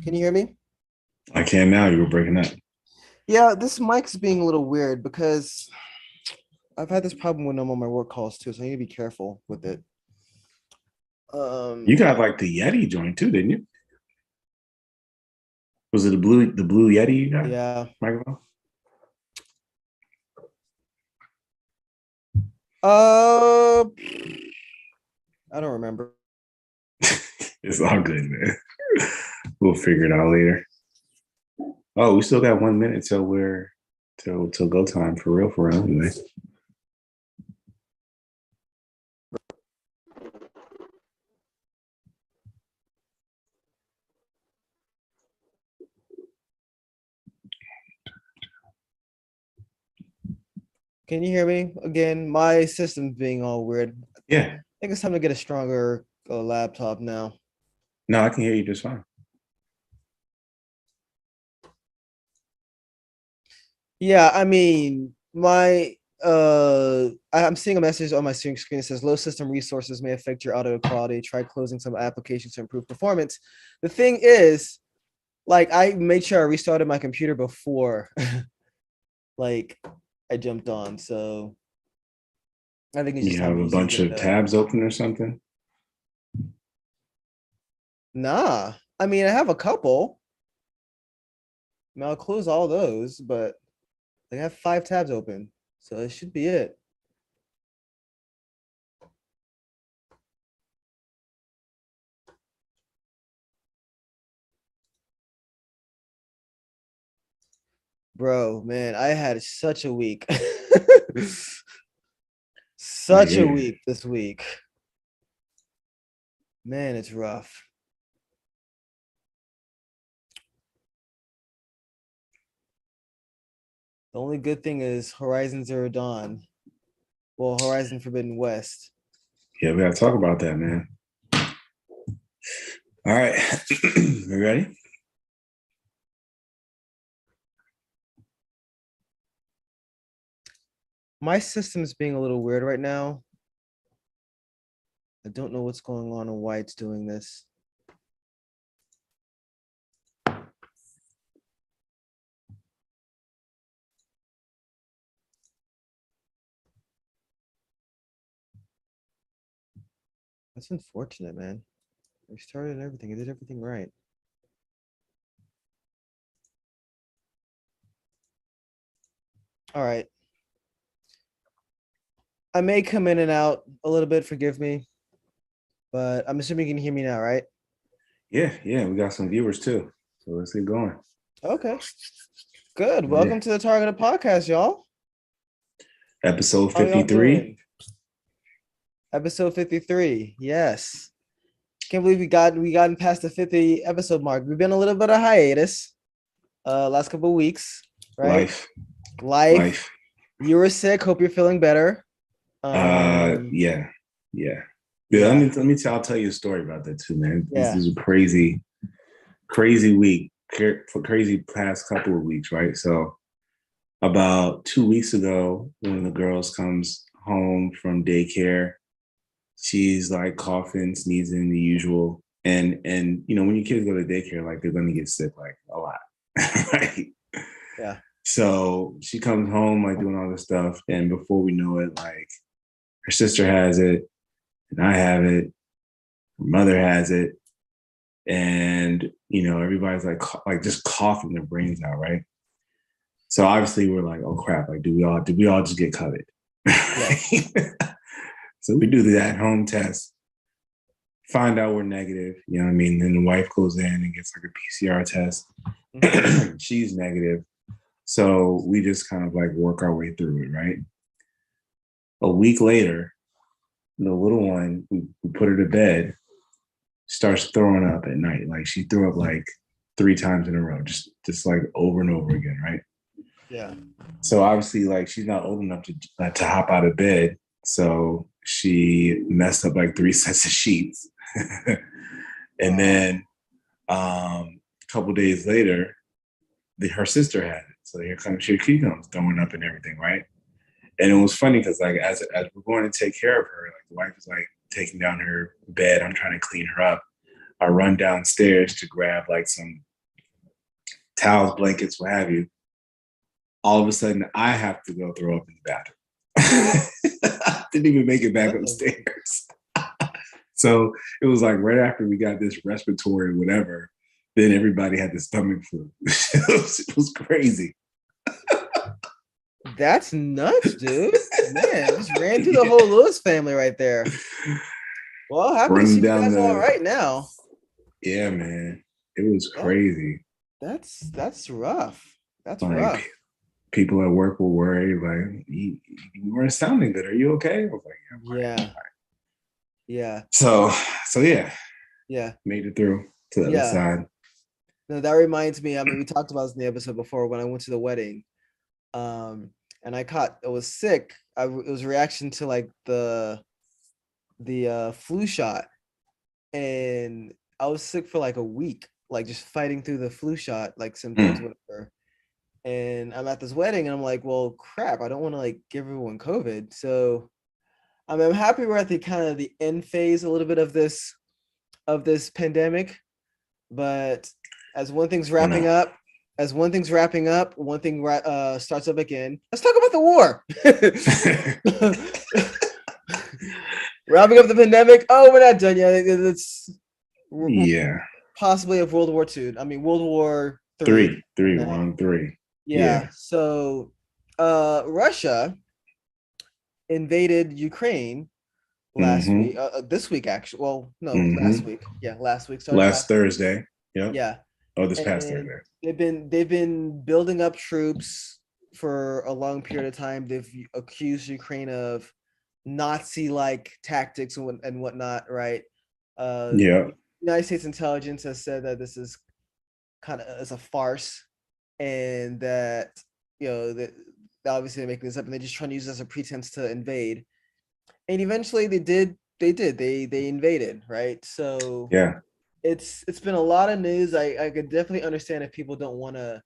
Can you hear me? I can now. You were breaking up. Yeah, this mic's being a little weird because I've had this problem when I'm on my work calls too, so I need to be careful with it. You Um, got like the Yeti joint too, didn't you? Was it the blue Yeti you got? yeah. Microphone? Uh, I don't remember. It's all good, man. We'll figure it out later. Oh, we still got 1 minute till we're till go time for real anyway. Can you hear me again? My system's being all weird. I Yeah. think it's time to get a stronger laptop now. No, I can hear you just fine. Yeah, I mean, I'm seeing a message on my screen that says low system resources may affect your audio quality. Try closing some applications to improve performance. The thing is, like I made sure I restarted my computer before like I jumped on. So I think it's just You time have to a just bunch get it of up. tabs open or something? Nah. I mean I have a couple. I mean, I'll close all those, but I have 5 tabs open. So it should be it. Bro, man, I had such a week. I Such hear a you. week this week. Man, it's rough. The only good thing is Horizon Zero Dawn. Well, Horizon Forbidden West. Yeah, we gotta talk about that, man. All right. You ready? My system's being a little weird right now. I don't know what's going on and why it's doing this. That's unfortunate, man. I restarted everything. I did everything right. All right. I may come in and out a little bit, forgive me, but I'm assuming you can hear me now, right? Yeah, we got some viewers too. So let's get going. Okay, good. Yeah. Welcome to the Targeted Podcast, y'all. Episode How y'all 53. doing? Episode 53. Yes. Can't believe we gotten past the 50 episode mark. We've been a little bit of hiatus last couple of weeks, right? Life. Life. Life. You were sick. Hope you're feeling better. Yeah. Yeah. Yeah, Yeah. I'll tell you a story about that too, man. This Yeah. is a crazy week, for crazy past couple of weeks, right? So about 2 weeks ago, one of the girls comes home from daycare. She's like coughing, sneezing, the usual. And when your kids go to daycare, like they're gonna get sick like a lot. Right. Yeah. So she comes home like doing all this stuff. And before we know it, like her sister has it, and I have it, her mother has it, and everybody's like just coughing their brains out, right? So obviously we're like, oh crap, like did we all just get COVID? Yes. So we do the at-home test, find out we're negative, you know what I mean? Then the wife goes in and gets like a PCR test. Mhm. She's negative. So we just kind of like work our way through it, right? A week later, the little one, we put her to bed, starts throwing up at night. Like she threw up like 3 times in a row, just like over and over again, right? Yeah. So obviously, like she's not old enough to hop out of bed. So she messed up like 3 sets of sheets, and Oh. then a couple days later, her sister had it. So she comes throwing up and everything, right? And it was funny because like as we're going to take care of her, like the wife is like taking down her bed. I'm trying to clean her up. I run downstairs to grab like some towels, blankets, what have you. All of a sudden, I have to go throw up in the bathroom. I didn't even make it back upstairs. So it was like right after we got this respiratory whatever, then everybody had the stomach flu. It was crazy. That's nuts, dude. Man, just ran through the whole Lewis family right there. Well, happy to see you guys all right now. Yeah, man. It was crazy. That's rough. That's like, rough. People at work were worried, like, you weren't sounding good. Are you okay? I was like, yeah. Yeah. So yeah. Yeah. Made it through to the other side. No, that reminds me. I mean, we talked about this in the episode before when I went to the wedding. And I was sick. It was a reaction to like the flu shot. And I was sick for like a week, like just fighting through the flu shot, like symptoms, whatever. And I'm at this wedding and I'm like, well, crap, I don't want to like give everyone COVID. So I mean, I'm happy we're at the kind of the end phase a little bit of this pandemic. But as one thing's wrapping up, one thing starts up again. Let's talk about the war. Wrapping up the pandemic. Oh, we're not done yet. It's possibly of World War II. I mean, World War III. Wrong 3. Yeah. So, Russia invaded Ukraine last week. This week, actually. Well, no, last week. Yeah, last week. Sorry, last Thursday. Yep. Yeah. Oh, this past Thursday. They've been building up troops for a long period of time. They've accused Ukraine of Nazi-like tactics and whatnot, right? United States intelligence has said that this is kind of as a farce, and that that obviously they're making this up, and they're just trying to use this as a pretense to invade. And eventually, they invaded, right? So yeah. It's been a lot of news. I could definitely understand if people don't want to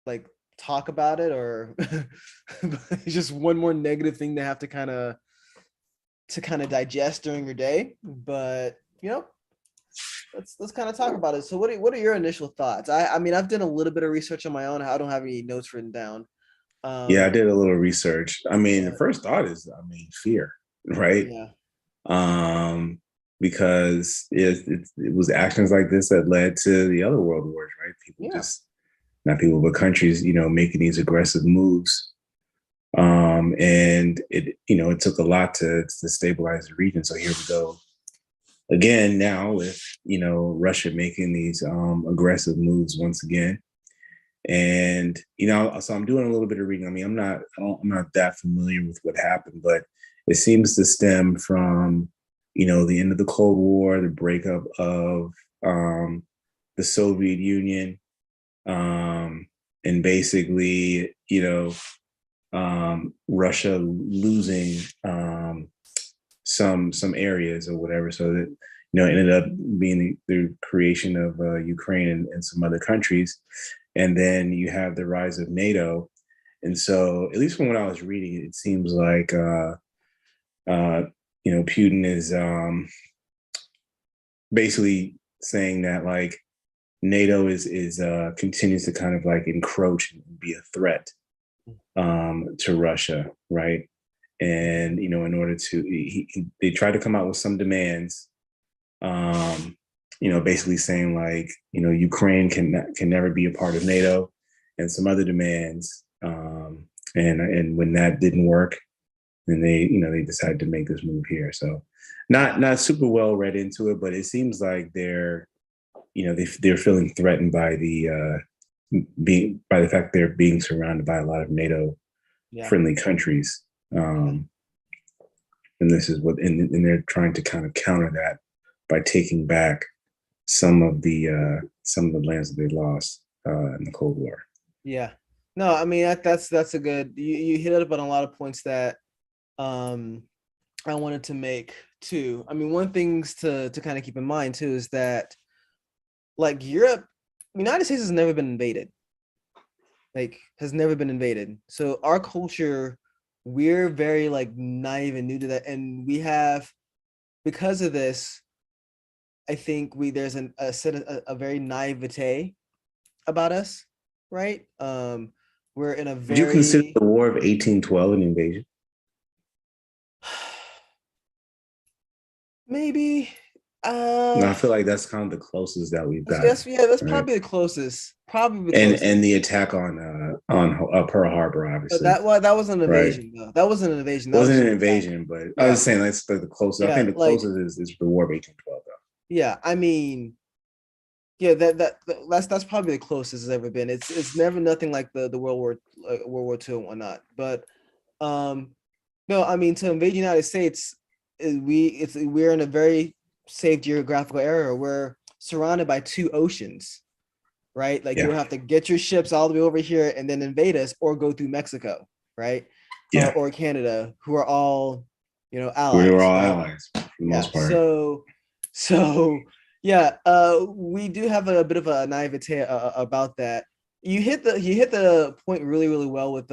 like talk about it, or it's just one more negative thing to have to kind of digest during your day. But let's kind of talk about it. So what are your initial thoughts? I mean, I've done a little bit of research on my own. I don't have any notes written down. I did a little research. I mean, the first thought is, fear, right? Yeah. Because it was actions like this that led to the other world wars, right? Not people, but countries, making these aggressive moves. And it took a lot to stabilize the region. So here we go again now with, Russia making these aggressive moves once again. And, so I'm doing a little bit of reading. I mean, I'm not that familiar with what happened, but it seems to stem from, the end of the Cold War, the breakup of the Soviet Union, and basically, Russia losing some areas or whatever, so that it ended up being the creation of Ukraine and some other countries, and then you have the rise of NATO, and so at least from what I was reading, it seems like Putin is basically saying that like NATO is continues to kind of like encroach and be a threat to Russia, right? And in order to, they tried to come out with some demands, basically saying like Ukraine can never be a part of NATO, and some other demands, and when that didn't work, then they decided to make this move here. So not super well read into it, but it seems like they're feeling threatened by the fact they're being surrounded by a lot of NATO friendly countries. And this is and they're trying to kind of counter that by taking back some of the lands that they lost in the Cold War. Yeah. No, I mean that's a good. You hit up on a lot of points that I wanted to make too. I mean, one things to kind of keep in mind too is that like Europe, United States has never been invaded. So our culture, we're very like naive and new to that, and we have, because of this, I think there's a very naivete about us, right? We're in a Would you consider very the War of 1812 an invasion? maybe No, I feel like that's kind of the closest that we've gotten, that's right? probably the closest. Probably the And closest. and the attack on Pearl Harbor, But obviously, that was an right? invasion though. That wasn't an invasion. It That was wasn't just an an attack. invasion, but I Yeah. was saying that's the closest. I Yeah. think the Like, closest is the War of 1812, though. yeah, I mean, yeah, that's probably the closest it's ever been. It's never nothing like the World War II and whatnot. But um no, I mean to invade the United States, we're in a very safe geographical area. We're surrounded by two oceans, right? Like you Yeah, don't have to get your ships all the way over here and then invade us or go through Mexico, right? yeah. Or Canada, who are all, We were allies, all right? allies for the Yeah. most part. So yeah, we do have a bit of a naivete about that. You hit the point really really well with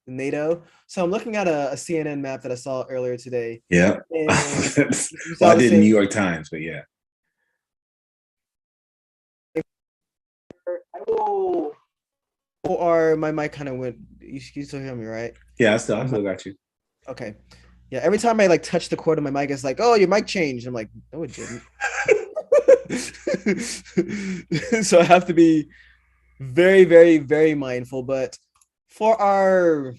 NATO. So I'm looking at a CNN map that I saw earlier today, Yeah. and you Well, saw I the did New same. York Times, but yeah. I will. Or my mic kind of went. You still hear me, right? Yeah, I still got you. Okay. Yeah. Every time I like touch the cord of my mic, it's like, oh, your mic changed. I'm like, no, it didn't. So I have to be very, very, very mindful. But for our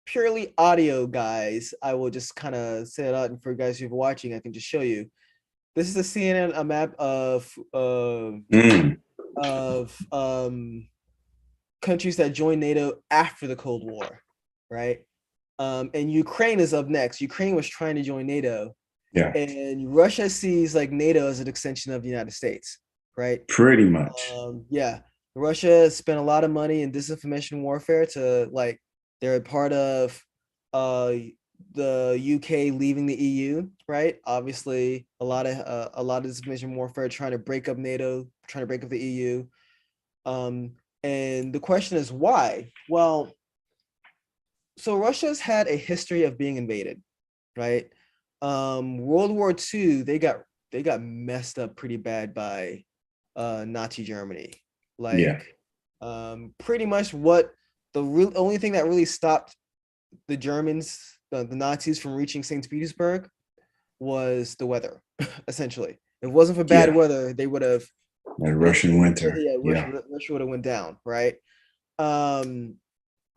purely audio guys, I will just kind of say it out, and for guys who're watching, I can just show you. This is a CNN a map Mm, of countries that joined NATO after the Cold War, right? And Ukraine is up next. Ukraine was trying to join NATO, yeah, and Russia sees like NATO as an extension of the United States, right? pretty much. Yeah, Russia spent a lot of money in disinformation warfare to like they're a part of uh the UK leaving the EU, right? Obviously, a lot of disinformation warfare trying to break up NATO, trying to break up the EU. Um, and the question is why? Well, so Russia's had a history of being invaded, right? World War II, they got messed up pretty bad by Nazi Germany. Yeah, Like, pretty much what the real only thing that really stopped the Germans, the Nazis from reaching St. Petersburg was the weather, essentially. If it wasn't for bad yeah. weather, they would have Like they, Russian winter. yeah, Yeah. Russia would have went down, right? Um,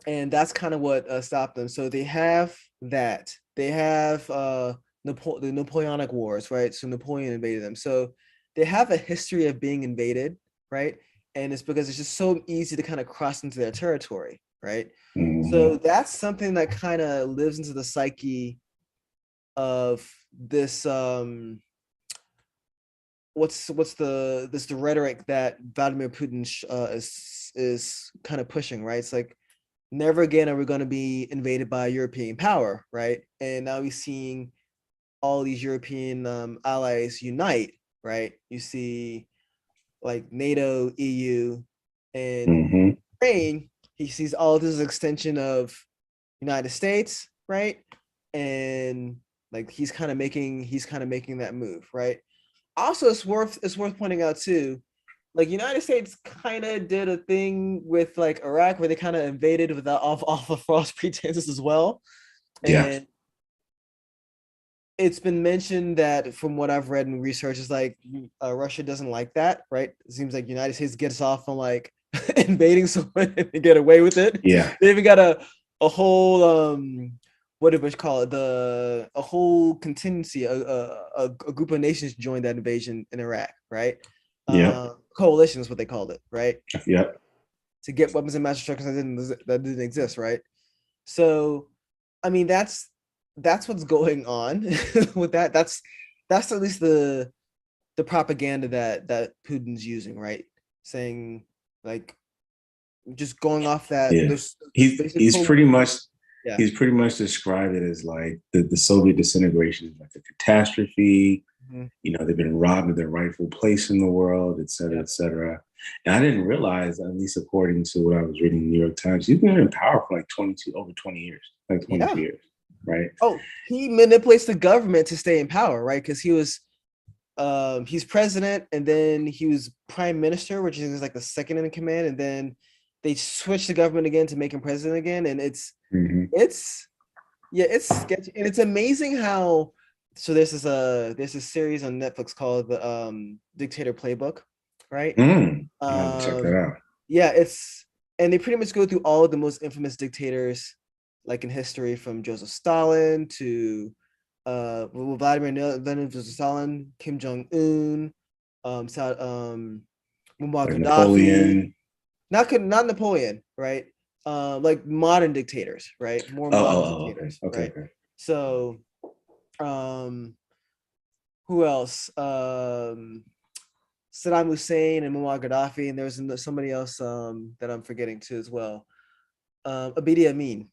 and that's kind of what stopped them. So they have that. They have the Napoleonic Wars, right? So Napoleon invaded them. So they have a history of being invaded, right? And it's because it's just so easy to kind of cross into their territory, right? Hmm. So that's something that kind of lives into the psyche of this what's the rhetoric that Vladimir Putin is kind of pushing, right? It's like never again are we going to be invaded by a European power, right? And now we're seeing all these European allies unite, right? You see like NATO, EU, and Hmm. Ukraine. He sees all this extension of United States, right? And like he's kind of making that move, right? Also, it's worth pointing out too, like United States kind of did a thing with like Iraq where they kind of invaded without off of false pretenses as well. Yeah. And it's been mentioned that from what I've read in research is like Russia doesn't like that, right? It seems like United States gets off on like invading someone and get away with it. Yeah. They even got a whole what did we call it? A whole contingency, a group of nations joined that invasion in Iraq, right? Yep. Coalition is what they called it, right? Yep. To get weapons and mass destruction that didn't exist, right? So, I mean, that's what's going on with that. That's at least the propaganda that Putin's using, right? Saying like just going off that Yeah. this basic He's code. pretty much Yeah. he's pretty much described it as like the Soviet disintegration is like a catastrophe. Mhm. You know, they've been robbed of their rightful place in the world, et cetera, Yeah. et cetera. And I didn't realize, at least according to what I was reading in the New York Times, he's been in power for like over 20 years, like 22 Yeah. years, right? Oh, he manipulates the government to stay in power, right? Because he was he's president, and then he was prime minister, which is like the second in command, and then they switched the government again to make him president again, and it's sketchy, and it's amazing how. So there's this series on Netflix called the Dictator Playbook, right? I have to check that out. Yeah, and they pretty much go through all of the most infamous dictators, like in history, from Joseph Stalin to Vladimir Stalin, Kim Jong Un, Muammar Like Gaddafi, Napoleon. not Napoleon, right? Like modern dictators, right? More modern dictators, okay. right? So, who else? Saddam Hussein and Muammar Gaddafi, and there's somebody else that I'm forgetting too as well. Abidi Amin.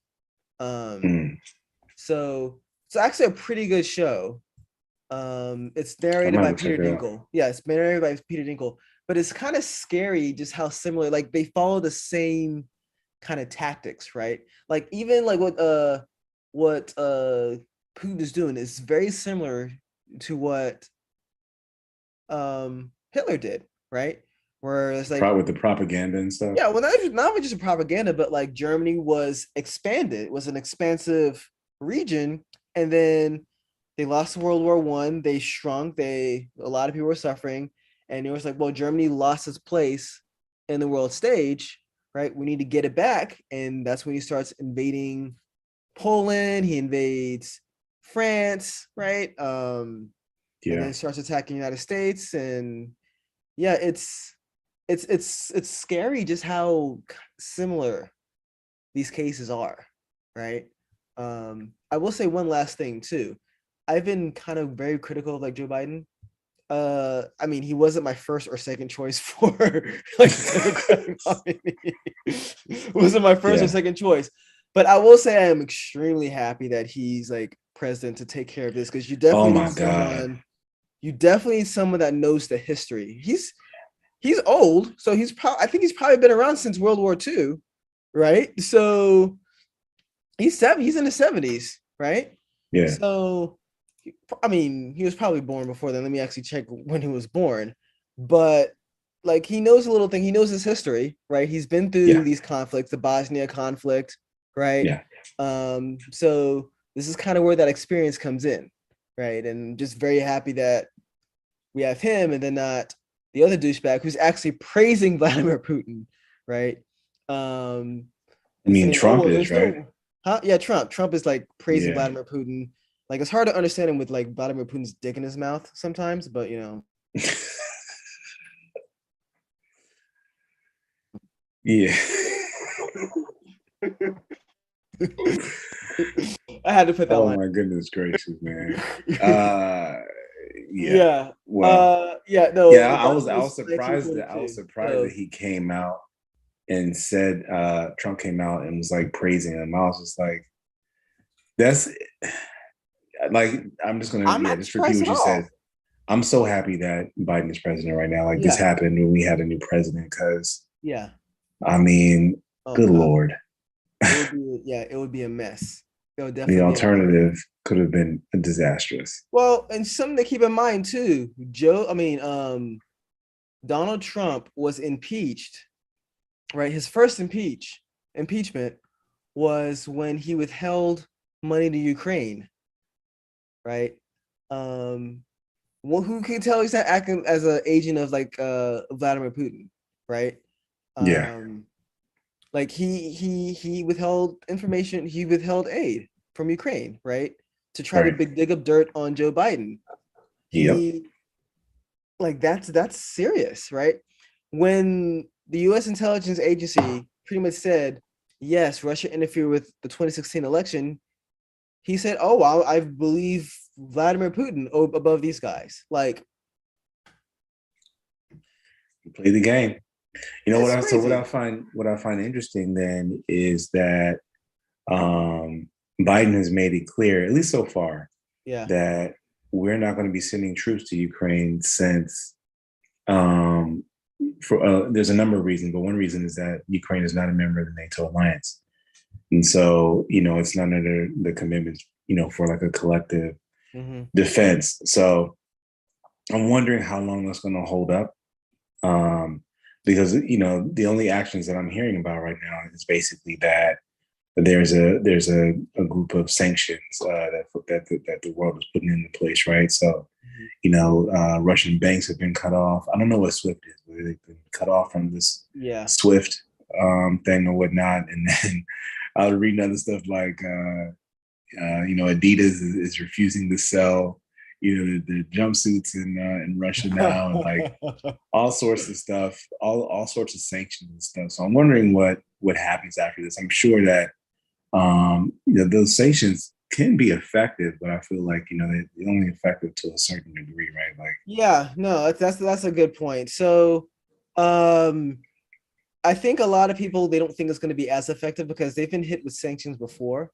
So it's actually a pretty good show. It's narrated by Peter Dinklage. Yeah, it's narrated by Peter Dinklage, but it's kind of scary just how similar. Like they follow the same kind of tactics, right? Like even like what Putin is doing is very similar to what Hitler did, right? Where it's like with the propaganda and stuff. Yeah, well, not just propaganda, but like Germany was expanded, was an expansive region, and then they lost World War I. They shrunk. A lot of people were suffering, and it was like, well, Germany lost its place in the world stage, right? We need to get it back, and that's when he starts invading Poland. He invades France, right? And then starts attacking the United States, and yeah, it's scary just how similar these cases are, right? I will say one last thing too. I've been kind of very critical of like Joe Biden. I mean, he wasn't my first or second choice for like Democratic nominee. Wasn't my first or second choice, but I will say I am extremely happy that he's like president to take care of this, because you definitely you definitely need someone that knows the history. He's old, so I think he's probably been around since World War II, right? So he's in the 70s, right? Yeah. So I mean, he was probably born before then. Let me actually check when he was born. But like he knows a little thing, he knows his history, right? He's been through these conflicts, the Bosnia conflict, right? Yeah. So this is kind of where that experience comes in, right? And just very happy that we have him and then not the other douchebag who's actually praising Vladimir Putin, right? I mean, Trump is, right? Huh? Yeah, Trump. Trump is like praising Vladimir Putin. Like it's hard to understand him with like Vladimir Putin's dick in his mouth sometimes, but you know. Yeah. I had to put that line. Oh my goodness gracious, man. Yeah. Well, I was surprised that he came out and said Trump came out and was like praising him. I was just like, that's like, I'm just gonna just repeat what you said. I'm so happy that Biden is president right now. Like this happened when we had a new president, because I mean, good Lord. It would be a mess. The alternative could have been disastrous. Well, and something to keep in mind too, Donald Trump was impeached, right? His first impeachment was when he withheld money to Ukraine, right? Well, who can tell he's not acting as an agent of like Vladimir Putin, right? Like he withheld information, he withheld aid from Ukraine, right? To try to dig up dirt on Joe Biden. Like that's serious, right? When the US intelligence agency pretty much said, yes, Russia interfered with the 2016 election, he said, oh, wow, I believe Vladimir Putin above these guys. Like, you play the game. You know what I find interesting then is that Biden has made it clear, at least so far, that we're not going to be sending troops to Ukraine since there's a number of reasons, but one reason is that Ukraine is not a member of the NATO alliance. And so, it's not under the commitments, for like a collective defense. So I'm wondering how long that's going to hold up. Um, because the only actions that I'm hearing about right now is basically that there's a group of sanctions that the world is putting into place, right? So Russian banks have been cut off. I don't know what SWIFT is, but they've been cut off from this Yeah. SWIFT thing or whatnot. And then I was reading other stuff like Adidas is refusing to sell the jumpsuits in Russia now, and like all sorts of stuff, all sorts of sanctions and stuff. So I'm wondering what happens after this. I'm sure that those sanctions can be effective, but I feel like they're only effective to a certain degree, right? Like, Yeah, no, that's a good point. So, um, I think a lot of people they don't think it's going to be as effective because they've been hit with sanctions before,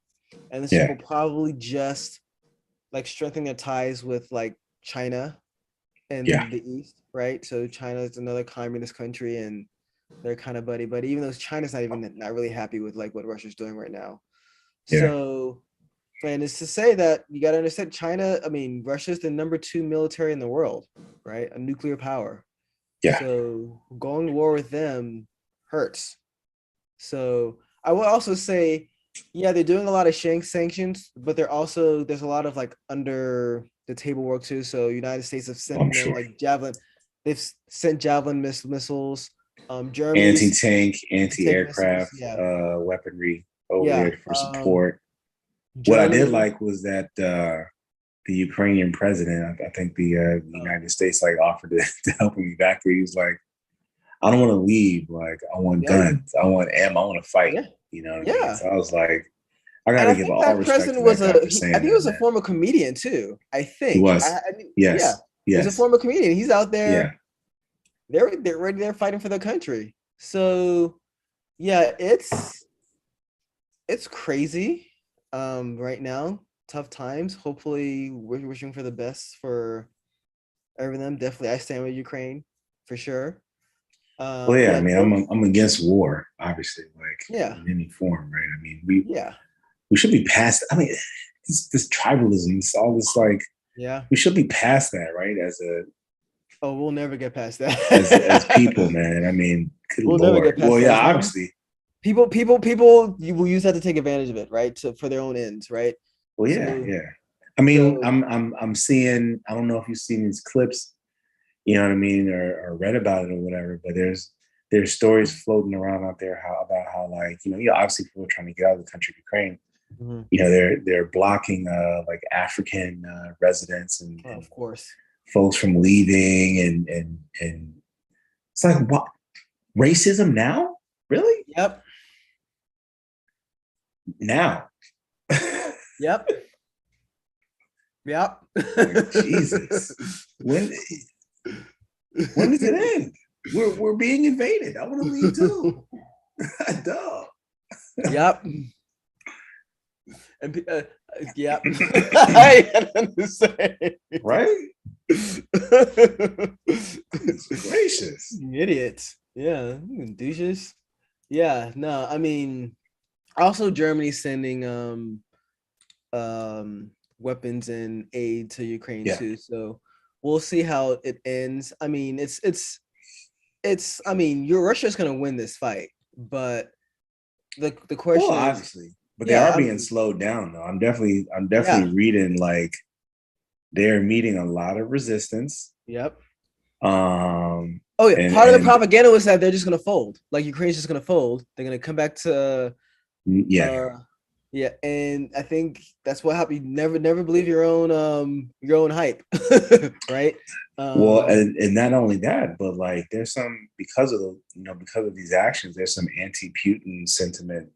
and this yeah, will probably just like strengthen their ties with like China yeah, and the East, right? So China is another communist country, and they're kind of buddy buddy. Even though China's not really happy with like what Russia's doing right now. yeah. So, and it's to say that you got to understand China. I mean, Russia's the number 2 military in the world, right? A nuclear power. Yeah. So going to war with them hurts. So I will also say, yeah, they're doing a lot of sanctions, but there's a lot of like under the table work too. So United States have I'm sent them sure. like javelin, they've sent javelin missiles. Germany's Anti-tank, take missiles, anti-aircraft yeah, weaponry over yeah. there for support. What I did Germany, like was that the Ukrainian president, I think the United States like offered to help him evacuate. He was like, I don't want to leave. Like, I want yeah, guns. I want ammo. I want to fight. yeah, You know what I mean? yeah. So I was like, I got And to I give think all that respect to president that was guy for I saying think he that, was a man. former comedian too. I He think. was. Yeah, Yes. he was a Yes. former comedian. He's out Yeah. there. They're ready there fighting for their country. So yeah, it's crazy right now. Tough times. Hopefully we're wishing for the best for everyone. Definitely I stand with Ukraine for sure. Well, yeah. I Yeah, mean, I'm against war, obviously, like yeah, in any form, right? I mean, we yeah, we should be past. I mean, this tribalism, all this like yeah. we should be past that, right? Oh, we'll never get past As that. people, man. I mean, good We'll never get lord. Well, past that. yeah, As long obviously. people you will use that to take advantage of it, right? For their own ends, right? Well, yeah, So yeah. I mean, so I'm seeing. I don't know if you've seen these clips, you know what I mean, or read about it or whatever. But there's stories floating around out there about how like obviously people are trying to get out of the country of Ukraine. mhm. They're blocking like African residents Oh, and of course. folks from leaving and it's like what racism now? Really? Yep. Now? Yep. Yep. Like Jesus. When does it end? We're being invaded. I want to leave too. Duh. Yep. And yep. I had nothing to say. Right? Goodness gracious. Idiots. Yeah. Douches. Yeah. No, I mean, also Germany sending weapons and aid to Ukraine Yeah. too. So we'll see how it ends. I mean, it's I mean, Russia's gonna win this fight, but the Well, question is, obviously. But they yeah, are I being mean, slowed down though. I'm yeah, definitely reading like they're meeting a lot of resistance. yep. Um Oh yeah, part of the and propaganda was that they're just gonna fold. Like Ukraine's just gonna fold. They're gonna come back to yeah. uh yeah, and I think that's what happened. You never believe your own hype, right? Well, Um and not only that, but like there's some because of these actions, there's some anti-Putin sentiment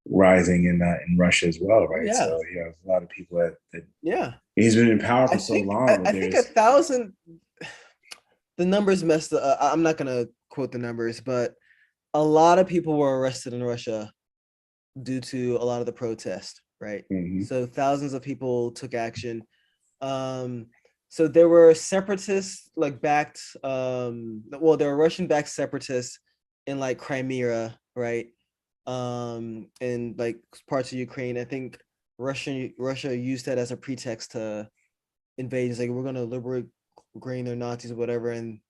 rising in Russia as well, oh right? yeah, So there's a lot of people that yeah. he's been in power I for so think long that I think a there's thousand the numbers messed up. I'm not gonna quote the numbers, but a lot of people were arrested in Russia due to a lot of the protest, right? mhm, So thousands of people took action. Um, so there were separatists like backed, well, there were Russian backed separatists in like Crimea, right? And like parts of Ukraine. I think Russia used that as a pretext to invade. It's like we're gonna liberate agreeing they're Nazis or whatever, and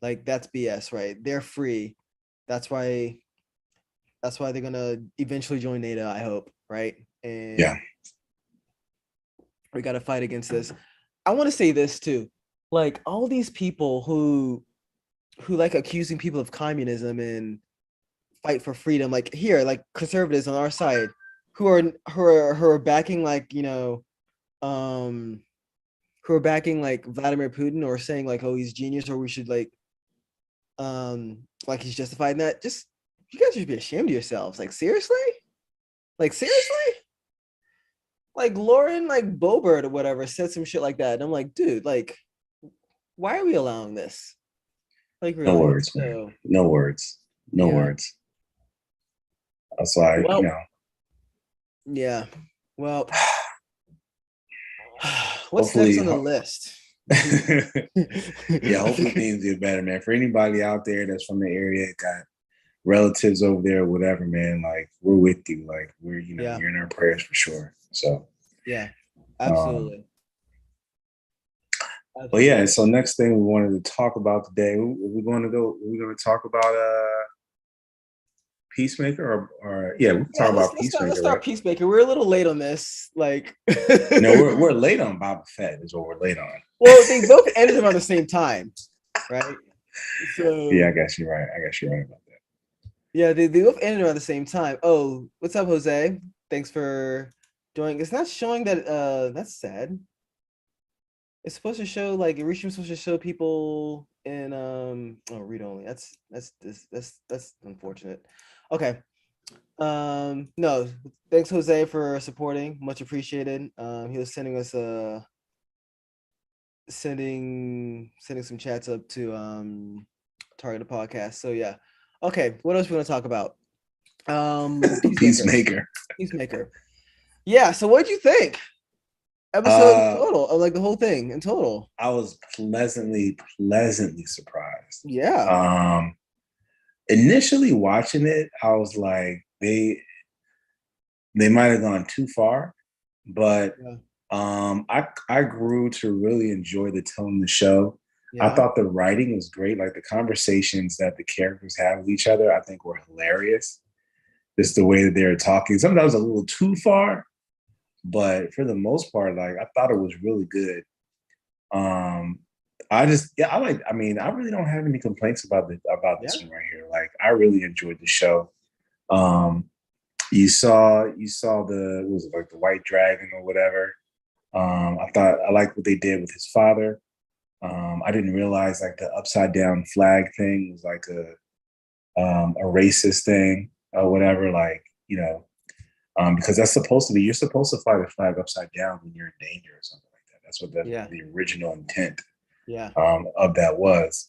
like that's BS, right? They're free. That's why they're gonna eventually join NATO, I hope, right? And Yeah. we gotta fight against this. I want to say this too. Like all these people who like accusing people of communism and fight for freedom, like here, like conservatives on our side who are backing like, um who are backing like Vladimir Putin or saying like, oh, he's genius or we should like he's justified in that. Just you guys should be ashamed of yourselves. Like seriously? Like seriously? Like Lauren, like Boebert or whatever said some shit like that. And I'm like, dude, like, why are we allowing this? Like No really? words, man. So No words. No yeah. words. That's why, Well, yeah. Well, what's hopefully, next on the list? yeah, hopefully things get better, man. For anybody out there that's from the area, got relatives over there, whatever, man, like we're with you. Like we're, Yeah. you're in our prayers for sure. So Yeah, absolutely. But yeah, so next thing we wanted to talk about today, we're going to talk about Peacemaker or we can talk about Peacemaker. Let's start Peacemaker. We're a little late on this. Like no, we're late on Boba Fett is what we're late on. Well, they both ended around the same time, right? So yeah, I guess you're right. About that. Yeah, they both ended around the same time. Oh, what's up, Jose? Thanks for joining. It's not showing that that's sad. It's supposed to show like Irishman's supposed to show people in read only. That's unfortunate. Okay. No, thanks Jose for supporting. Much appreciated. He was sending us sending some chats up to target the podcast. So yeah. Okay, what else are we gonna talk about? Peacemaker. Yeah, so what'd you think? Episode total, like the whole thing in total. I was pleasantly surprised. Yeah. Initially watching it, I was like, they might have gone too far, but I grew to really enjoy the tone of the show. Yeah. I thought the writing was great. Like the conversations that the characters have with each other, I think were hilarious. Just the way that they were talking. Sometimes a little too far, but for the most part, like I thought it was really good. I really don't have any complaints about this one right here. Like I really enjoyed the show. You saw the was it like the white dragon or whatever. I liked what they did with his father. I didn't realize like the upside down flag thing was like a racist thing or whatever. Like, because that's supposed to be, you're supposed to fly the flag upside down when you're in danger or something like that. That's what the original intent of that was.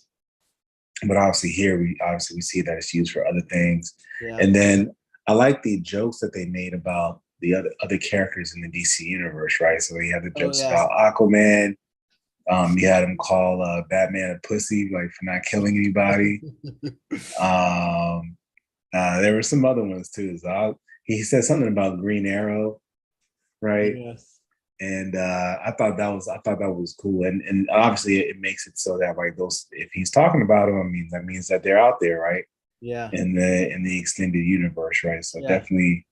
But obviously here we see that it's used for other things. Yeah. And then I like the jokes that they made about the other characters in the DC universe, right? So they had the jokes about Aquaman. You had him call Batman a pussy, like for not killing anybody. There were some other ones too. So he said something about Green Arrow, right? Yes. And I thought that was cool. And obviously it makes it so that like those, if he's talking about them, that means that they're out there, right? Yeah. In the extended universe, right? So definitely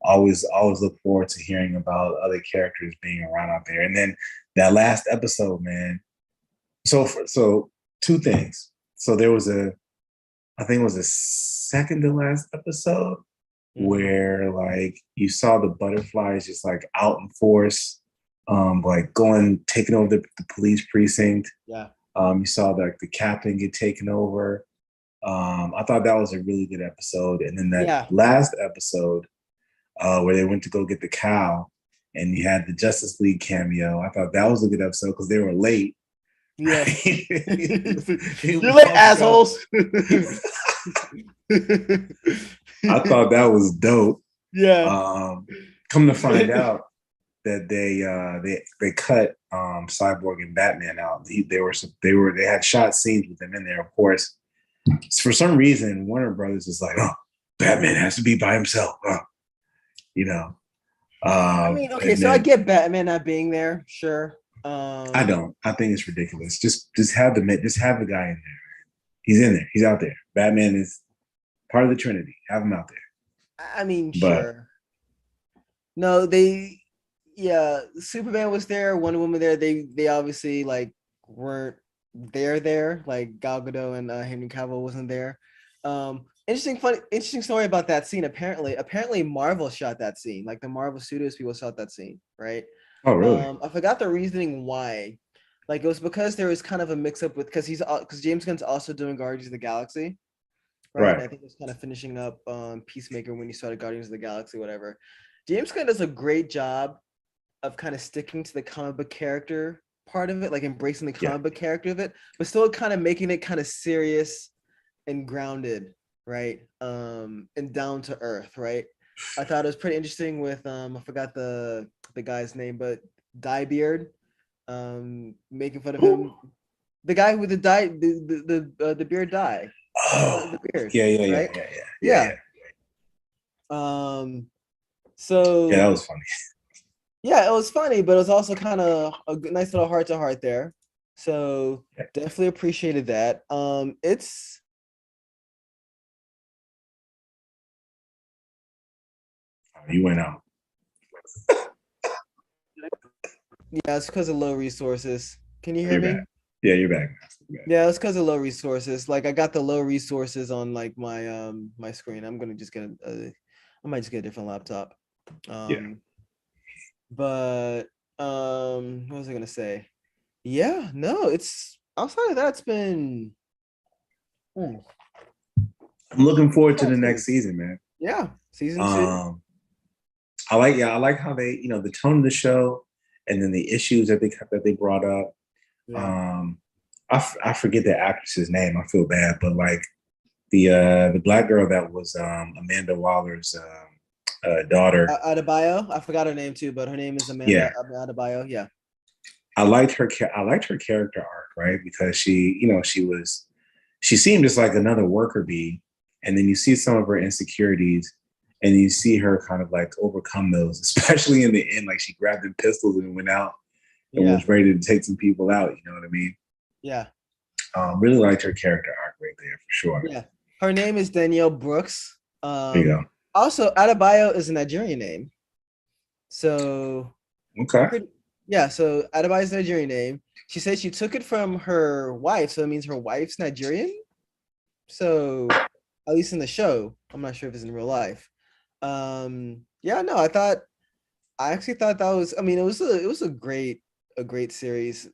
always look forward to hearing about other characters being around out there. And then that last episode, man. So two things. So there was I think it was the second to last episode where like you saw the butterflies just like out in force, like taking over the police precinct. Yeah. You saw like the captain get taken over. I thought that was a really good episode. And then that last episode, where they went to go get the cow and you had the Justice League cameo. I thought that was a good episode because they were late. Yeah. You're late, assholes. I thought that was dope. Yeah. Come to find out that they cut Cyborg and Batman out. They had shot scenes with them in there, of course. For some reason, Warner Brothers is like, oh, Batman has to be by himself. I mean, okay, so I get Batman not being there, sure. I Um, don't. I think it's ridiculous. Just have the guy in there. He's in there. He's out there. Batman is part of the Trinity. Have him out there. I mean, But sure. No, they, yeah, Superman was there, Wonder Woman there. They obviously like weren't there. Like Gal Gadot and Henry Cavill wasn't there. Interesting story about that scene. Apparently Marvel shot that scene. Like the Marvel Studios people shot that scene, right? oh really? I forgot the reasoning why. Like it was because there was kind of a mix up with because James Gunn's also doing Guardians of the Galaxy, right? And Right. I think it's kind of finishing up Peacemaker when he started Guardians of the Galaxy, whatever. James Gunn does a great job of kind of sticking to the comic book character part of it, like embracing the Yeah. comic book character of it, but still kind of making it kind of serious and grounded, right? And down to earth, right? I thought it was pretty interesting with I forgot the guy's name, but Diebeard, making fun of him. The guy with the dye, the beard dye, Oh, the beard, yeah, yeah, yeah, right? yeah, yeah, yeah, Yeah. yeah. Um, Yeah, that so was funny. yeah, it was funny, but it was also kind of a nice little heart to heart there. So Yeah. definitely appreciated that. It's You went out. yeah, it's because of low resources. Can you hear You're me? back. Yeah, you're back. You're back. Yeah, it's because of low resources. Like I got the low resources on like my screen. I'm gonna just get I might just get a different laptop. Yeah. Um, but what was I gonna say? Yeah, no, it's outside of that, it's been hmm, I'm looking forward to the actually, next season, man. yeah, season two. Um, I like how they, the tone of the show, and then the issues that they brought up. Yeah. Um, I forget the actress's name. I feel bad, but like the black girl that was Amanda Waller's daughter. Adebayo. I forgot her name too, but her name is Yeah, Amanda Adebayo. Yeah. I liked her. I liked her character arc, right? Because she seemed just like another worker bee, and then you see some of her insecurities, and you see her kind of like overcome those, especially in the end. Like she grabbed the pistols and went out and Yeah. was ready to take some people out. You know what I mean? Yeah. Really liked her character arc right there for sure. Yeah. Her name is Danielle Brooks. There you go. Also Adebayo is a Nigerian name. So Okay. pretty, yeah, so Adebayo's Nigerian name. She said she took it from her wife, so it means her wife's Nigerian. So at least in the show, I'm not sure if it's in real life. Yeah, no, I actually thought that was, I mean, it was a great series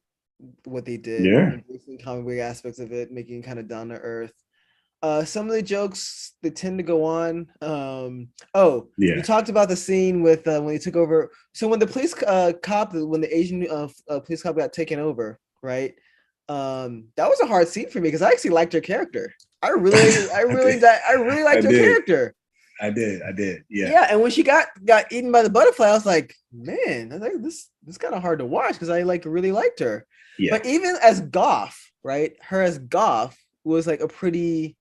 what they did, Yeah. embracing comic book aspects of it, making it kind of down to earth. Some of the jokes they tend to go on. Oh, you Yeah. talked about the scene with when he took over. So when the police cop, when the Asian police cop got taken over, right? That was a hard scene for me because I actually liked her character. I did. I really I liked her did. character. I did. I did. Yeah. Yeah, and when she got eaten by the butterfly, I was like, man, I think this kind of hard to watch because I like really liked her. Yeah. But even as Goff, right? Her as Goff was like a pretty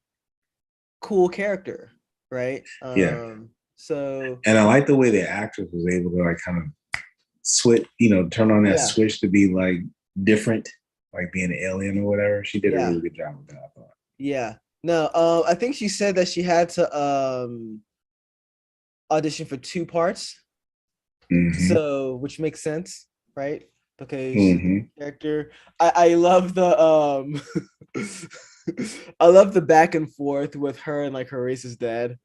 cool character, right? Yeah. So And I like the way the actress was able to like kind of switch, turn on that yeah, switch to be like different, like being an alien or whatever. She did a yeah, really good job with that, I thought. yeah. No, I think she said that she had to audition for two parts, Mm-hmm. so which makes sense, right? Because she's Mm-hmm. a character. I love the I love the back and forth with her and like her racist dad.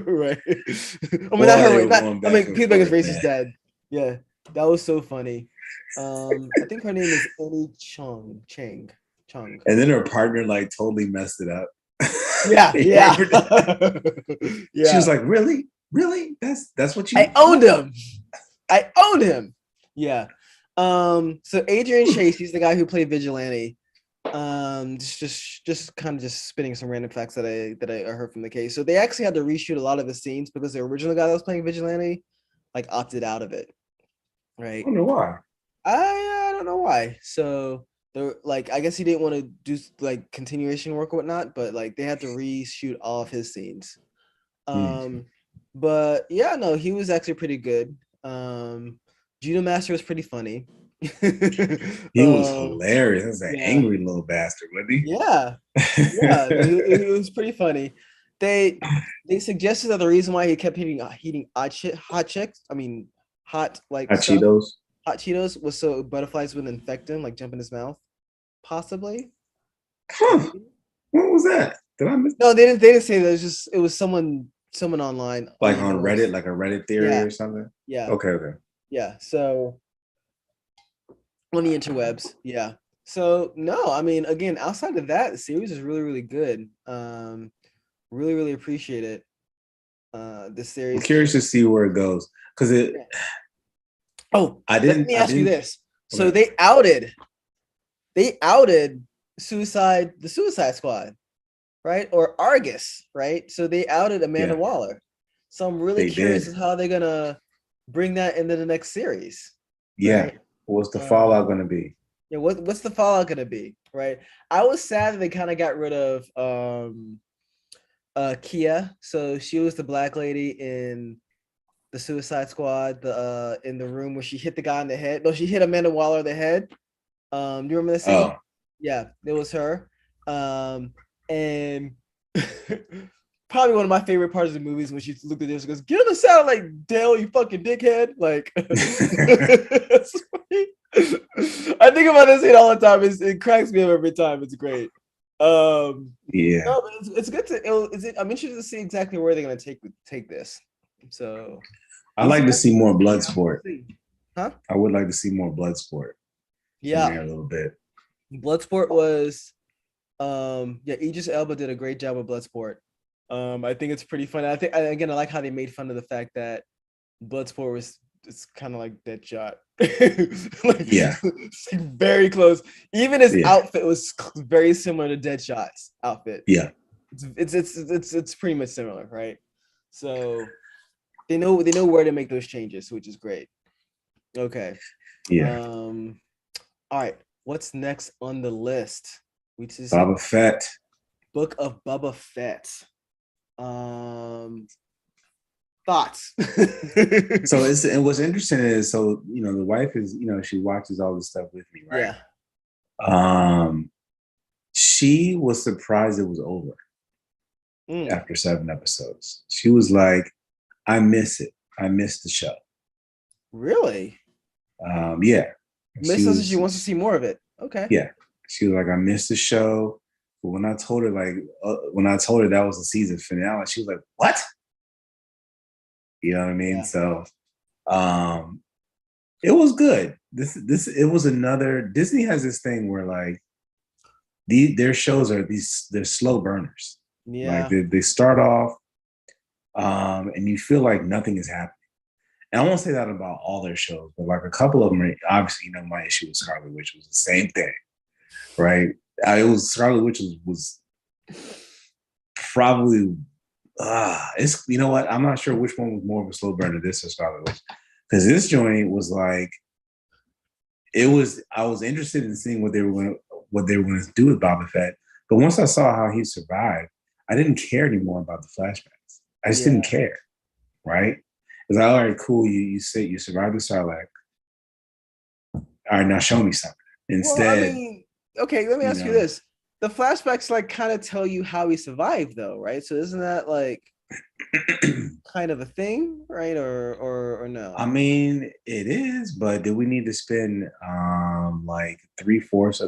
Right. I mean not Boy, they her were not going I back mean and Peacemaker's forth, racist man. dad. Yeah. That was so funny. I think her name is Annie Chung. And then her partner like totally messed it up. Yeah, You yeah. remember that? She Yeah. was like, "Really, really? That's what I you owned what?" him. I owned him. Yeah. So Adrian Chase, he's the guy who played Vigilante. Just kind of just spitting some random facts that I heard from the case. So they actually had to reshoot a lot of the scenes because the original guy that was playing Vigilante like opted out of it. I Right. don't know why. I don't know why. So they're like I guess he didn't want to do like continuation work or whatnot, but like they had to reshoot all of his scenes. Mm-hmm. Um, but yeah, no, he was actually pretty good. Judo Master was pretty funny. He was hilarious. He was an Yeah, angry little bastard, wasn't he? yeah, yeah. It was pretty funny. They they suggested that the reason why he kept eating hot chicks, I mean hot like Hot stuff, Cheetos. hot Cheetos, was so butterflies wouldn't infect him, like jump in his mouth, possibly, Huh. maybe. What was that? Did I miss? No, they didn't say that. It was just it was someone online on Like the on universe. Reddit, like a Reddit theory Yeah, or something? yeah, Okay, okay. yeah. So on the interwebs, yeah. So no, I mean, again, outside of that, the series is really, really good. Really, really appreciate it. This I'm series. curious to see where it goes. Cause it Oh, let me I ask you didn't this. So okay. they outed the Suicide Squad, right? Or Argus, right? So they outed Amanda Yeah, Waller. So I'm really they curious did. as how they're gonna bring that into the next series, Yeah. right? What's the fallout Um, gonna be? yeah, what's the fallout gonna be, right? I was sad that they kind of got rid of Kia. So she was the black lady in the Suicide Squad, the in the room where she hit the guy in the head. No, she hit Amanda Waller in the head. Do you remember the scene? Oh, Yeah, it was her. And probably one of my favorite parts of the movies when she looked at this and goes, "Get on the satellite, Dale, you fucking dickhead!" Like, I think about this scene all the time. It cracks me up every time. It's great. yeah. No, but it's good to. I'm interested to see exactly where they're gonna take this. So I'd these like to next, see more blood yeah, we'll sport. see. Huh? I would like to see more blood sport in Yeah, there a little bit. Bloodsport was yeah, Idris Elba did a great job with Bloodsport. I think it's pretty fun. I think again I like how they made fun of the fact that Bloodsport was it's kind of like Deadshot. Like, Yeah, it's like very close. Even his yeah, outfit was very similar to Deadshot's outfit. yeah, It's pretty much similar, right? So they know where to make those changes, which is great. Okay. yeah. Um all right. What's next on the list? Which is Boba Fett. Book of Boba Fett. Um, thoughts? So it's and what's interesting is so the wife is she watches all this stuff with me, right? Yeah. She was surprised it was over Mm, after 7 episodes. She was like, "I miss it. I miss the show." really? Yeah, Miss says she wants to see more of it. Okay. yeah. She was like, "I miss the show." But when I told her when I told her that was the season finale, she was like, "What?" You know what I mean? Yeah. So um, it was good. This it was another Disney has this thing where like their shows are they're slow burners. Like Yeah. they start off and you feel like nothing is happening. And I won't say that about all their shows, but like a couple of them are obviously, my issue with Scarlet Witch was the same thing, right? It was Scarlet Witch was probably it's what? I'm not sure which one was more of a slow burner, this or Scarlet Witch. Because this joint was like I was interested in seeing what they were going to do with Boba Fett. But once I saw how he survived, I didn't care anymore about the flashbacks. I just didn't Yeah. care, right? It's like, all right, cool. You survived the Sarlacc. All right, now show me something. Well, I Instead, mean, okay, let me you ask you know, this. The flashbacks like kind of tell you how he survived though, right? So isn't that like kind of a thing, right? Or I no? mean, it is, but do we need to spend like 3/4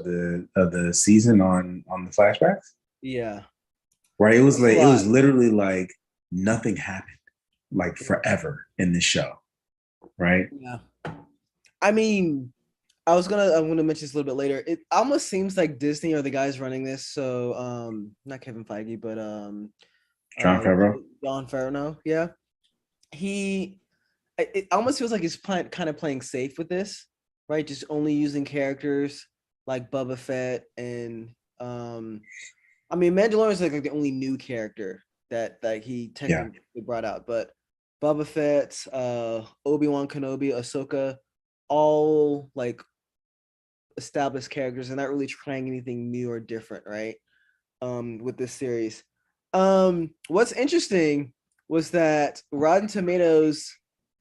of the season on the flashbacks? Yeah. Right? That's a It lot. was literally like nothing happened like Yeah. forever in this show, right? Yeah. I mean, I'm gonna mention this a little bit later. It almost seems like Disney are the guys running this. So not Kevin Feige, but John Favreau. John Favreau. Yeah. It almost feels like he's kind of playing safe with this, right? Just only using characters like Boba Fett and I mean Mandalorian is like the only new character that he Yeah, technically brought out, but Boba Fett, Obi-Wan Kenobi, Ahsoka, all like established characters. They're not really trying anything new or different, right? With this series. What's interesting was that Rotten Tomatoes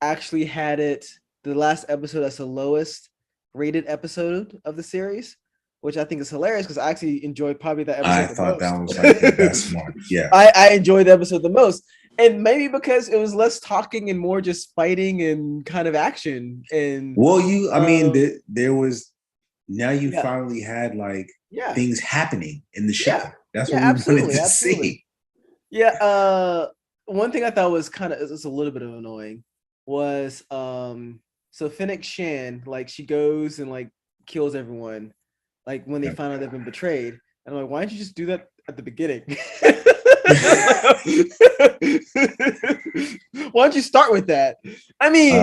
actually had it the last episode as the lowest rated episode of the series, which I think is hilarious because I actually enjoyed probably that episode I the thought most. that was like the best one. Yeah. I enjoyed the episode the most. And maybe because it was less talking and more just fighting and kind of action. And well, there was now you yeah. finally had like Yeah. things happening in the show. Yeah. That's Yeah, what we absolutely, wanted to absolutely. see. Yeah. One thing I thought was kind of it's a little bit of annoying was so Fennec Shan, like she goes and like kills everyone, like when they Yep. find out they've been betrayed. And I'm like, why don't you just do that at the beginning? Why don't you start with that? I mean,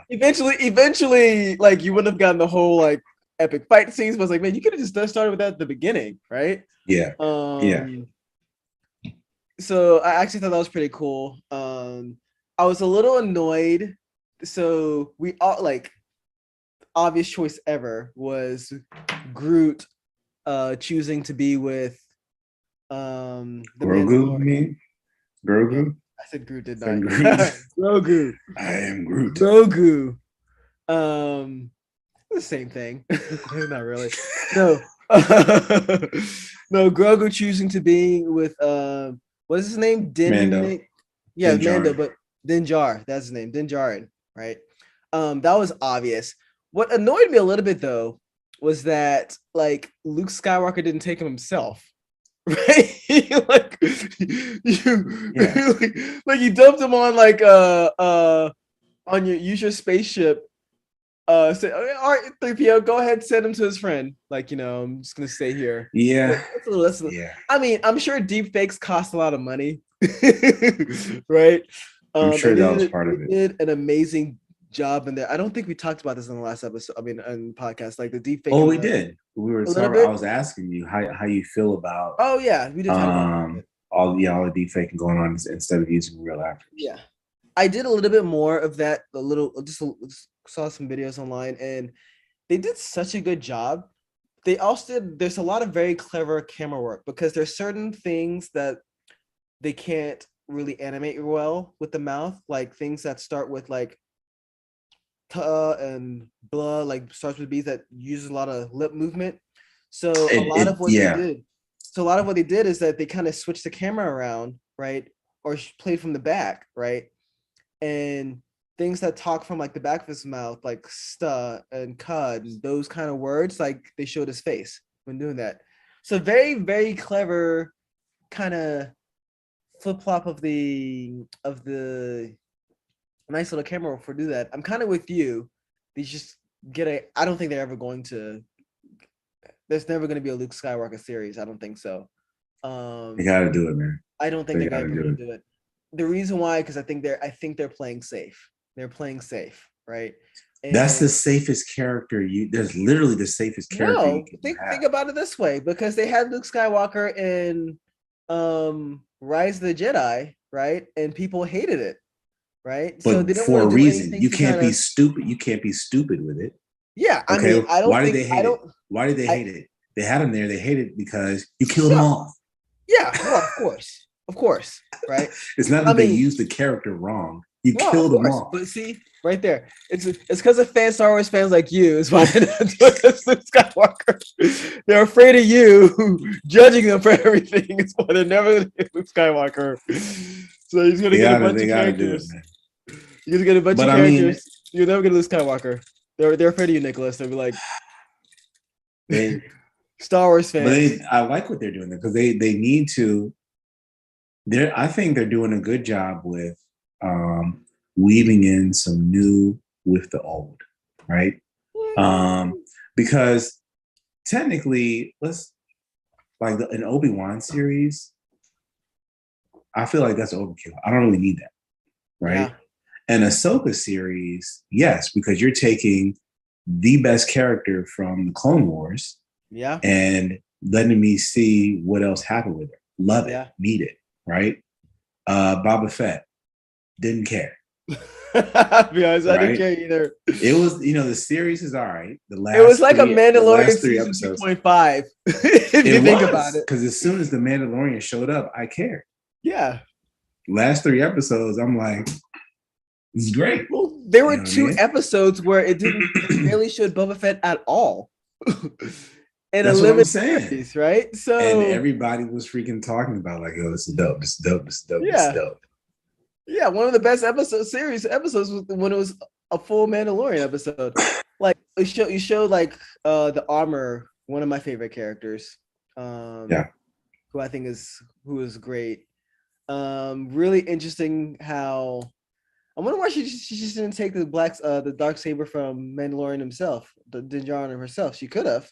eventually, like you wouldn't have gotten the whole like epic fight scenes, but it's like, man, you could have just started with that at the beginning, right? Yeah. Yeah. So I actually thought that was pretty cool. I was a little annoyed. So we all like obvious choice ever was Groot choosing to be with the Grogu, you mean? Grogu? Yeah, I said Groot, did not. Grogu. I am Groot. Grogu. The same thing. Not really. No. No, Grogu choosing to be with what is his name? Mando. Yeah, Din Mando, Djarin. but Din Djarin, that's his name. Din Djarin, right? That was obvious. What annoyed me a little bit though was that like Luke Skywalker didn't take him himself. Right? Like you like you dumped him on like on your spaceship. Say, all right, 3PO, go ahead, send him to his friend. Like, I'm just gonna stay here. Yeah. Yeah. I mean, I'm sure deep fakes cost a lot of money, right? I'm sure that was part of it. Did an amazing job in there. I don't think we talked about this in the last episode. I mean, in the podcast, like the deep fake. Oh, we did. We were sorry. I was asking you how you feel about. Oh yeah, we did talk about it. all the deep faking going on instead of using real actors. Yeah, I did a little bit more of that. Just saw some videos online, and they did such a good job. They also there's a lot of very clever camera work because there's certain things that they can't really animate well with the mouth, like things that start with like and blah, like starts with B's that uses a lot of lip movement. So a lot of what they did is that they kind of switched the camera around, right? Or played from the back, right? And things that talk from like the back of his mouth, like "sta" and "cud," and those kind of words, like they showed his face when doing that. So very, very clever kind of flip-flop of the nice little camera for do that. I'm kind of with you. They just I don't think they're ever going to. There's never going to be a Luke Skywalker series. I don't think so. They got to do it, man. I don't think they're ever going to do it. The reason why, because I think they're playing safe. They're playing safe, right? And that's the safest character. There's literally the safest character. No, think about it this way, because they had Luke Skywalker in Rise of the Jedi, right? And people hated it, right? But so they don't for a reason. You can't be stupid. You can't be stupid with it. Yeah, okay? I mean, I don't. Why did they hate it? Why did they hate it? They had him there. They hated it because you killed him off. Yeah, well, of course, right? It's not that they used the character wrong. You killed him off. But see, right there, it's because of Star Wars fans like you is why Luke Skywalker. They're afraid of you judging them for everything. It's why they're never going to get Luke Skywalker. So he's going to get a bunch of characters. He's going to get a bunch of characters. You're never going to lose Skywalker. They're afraid of you, Nicholas. They'll be like, Star Wars fans. But I like what they're doing there because they need to. I think they're doing a good job with weaving in some new with the old, right? Because technically, an Obi-Wan series, I feel like that's overkill. I don't really need that, right? Yeah. An Ahsoka series, yes, because you're taking the best character from the Clone Wars, and letting me see what else happened with her. Love it, need it, right? Boba Fett, didn't care. I'll be honest, I didn't care either. It was, the series is all right. It was like a Mandalorian season 2.5. If you think about it. Because as soon as the Mandalorian showed up, I cared. Yeah. Last 3 episodes, I'm like, this is great. Well, there were You know what I two mean? episodes where it barely showed Boba Fett at all. In a That's what I'm limited saying. series, right? And So everybody was freaking talking about like, yo, this is dope, this is dope, this is dope, this is yeah, dope. yeah, one of the best episodes was when it was a full Mandalorian episode. Like you showed like the armor, one of my favorite characters. Yeah. Who I think who is great. Really interesting how I wonder why she just didn't take the dark saber from Mandalorian himself, the Din Djarin herself. She could have,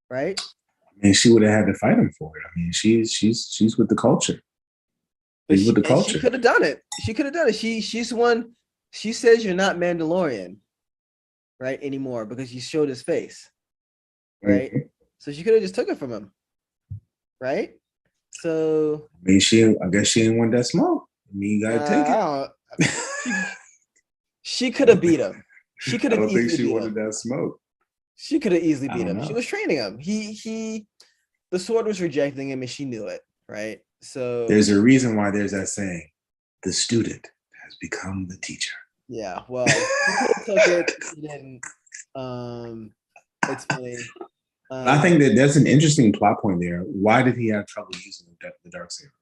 right? I mean, she would have had to fight him for it. I mean, she's with the culture. But She's with the she culture. could have done it. She could have done it. She's one. She says you're not Mandalorian, right, anymore because you showed his face, right? Mm-hmm. So she could have just took it from him, right? So I mean, I guess she didn't want that smoke. I mean, you gotta take it. she could have beat him. She could I have don't think easily she beat wanted him. that smoke. She could have easily I beat don't him. She know. was training him. The sword was rejecting him, and she knew it, right? So There's a reason why there's that saying: the student has become the teacher. yeah. Well, she could have took it. She didn't. It's funny. I think that that's an interesting plot point there. Why did he have trouble using the dark saber?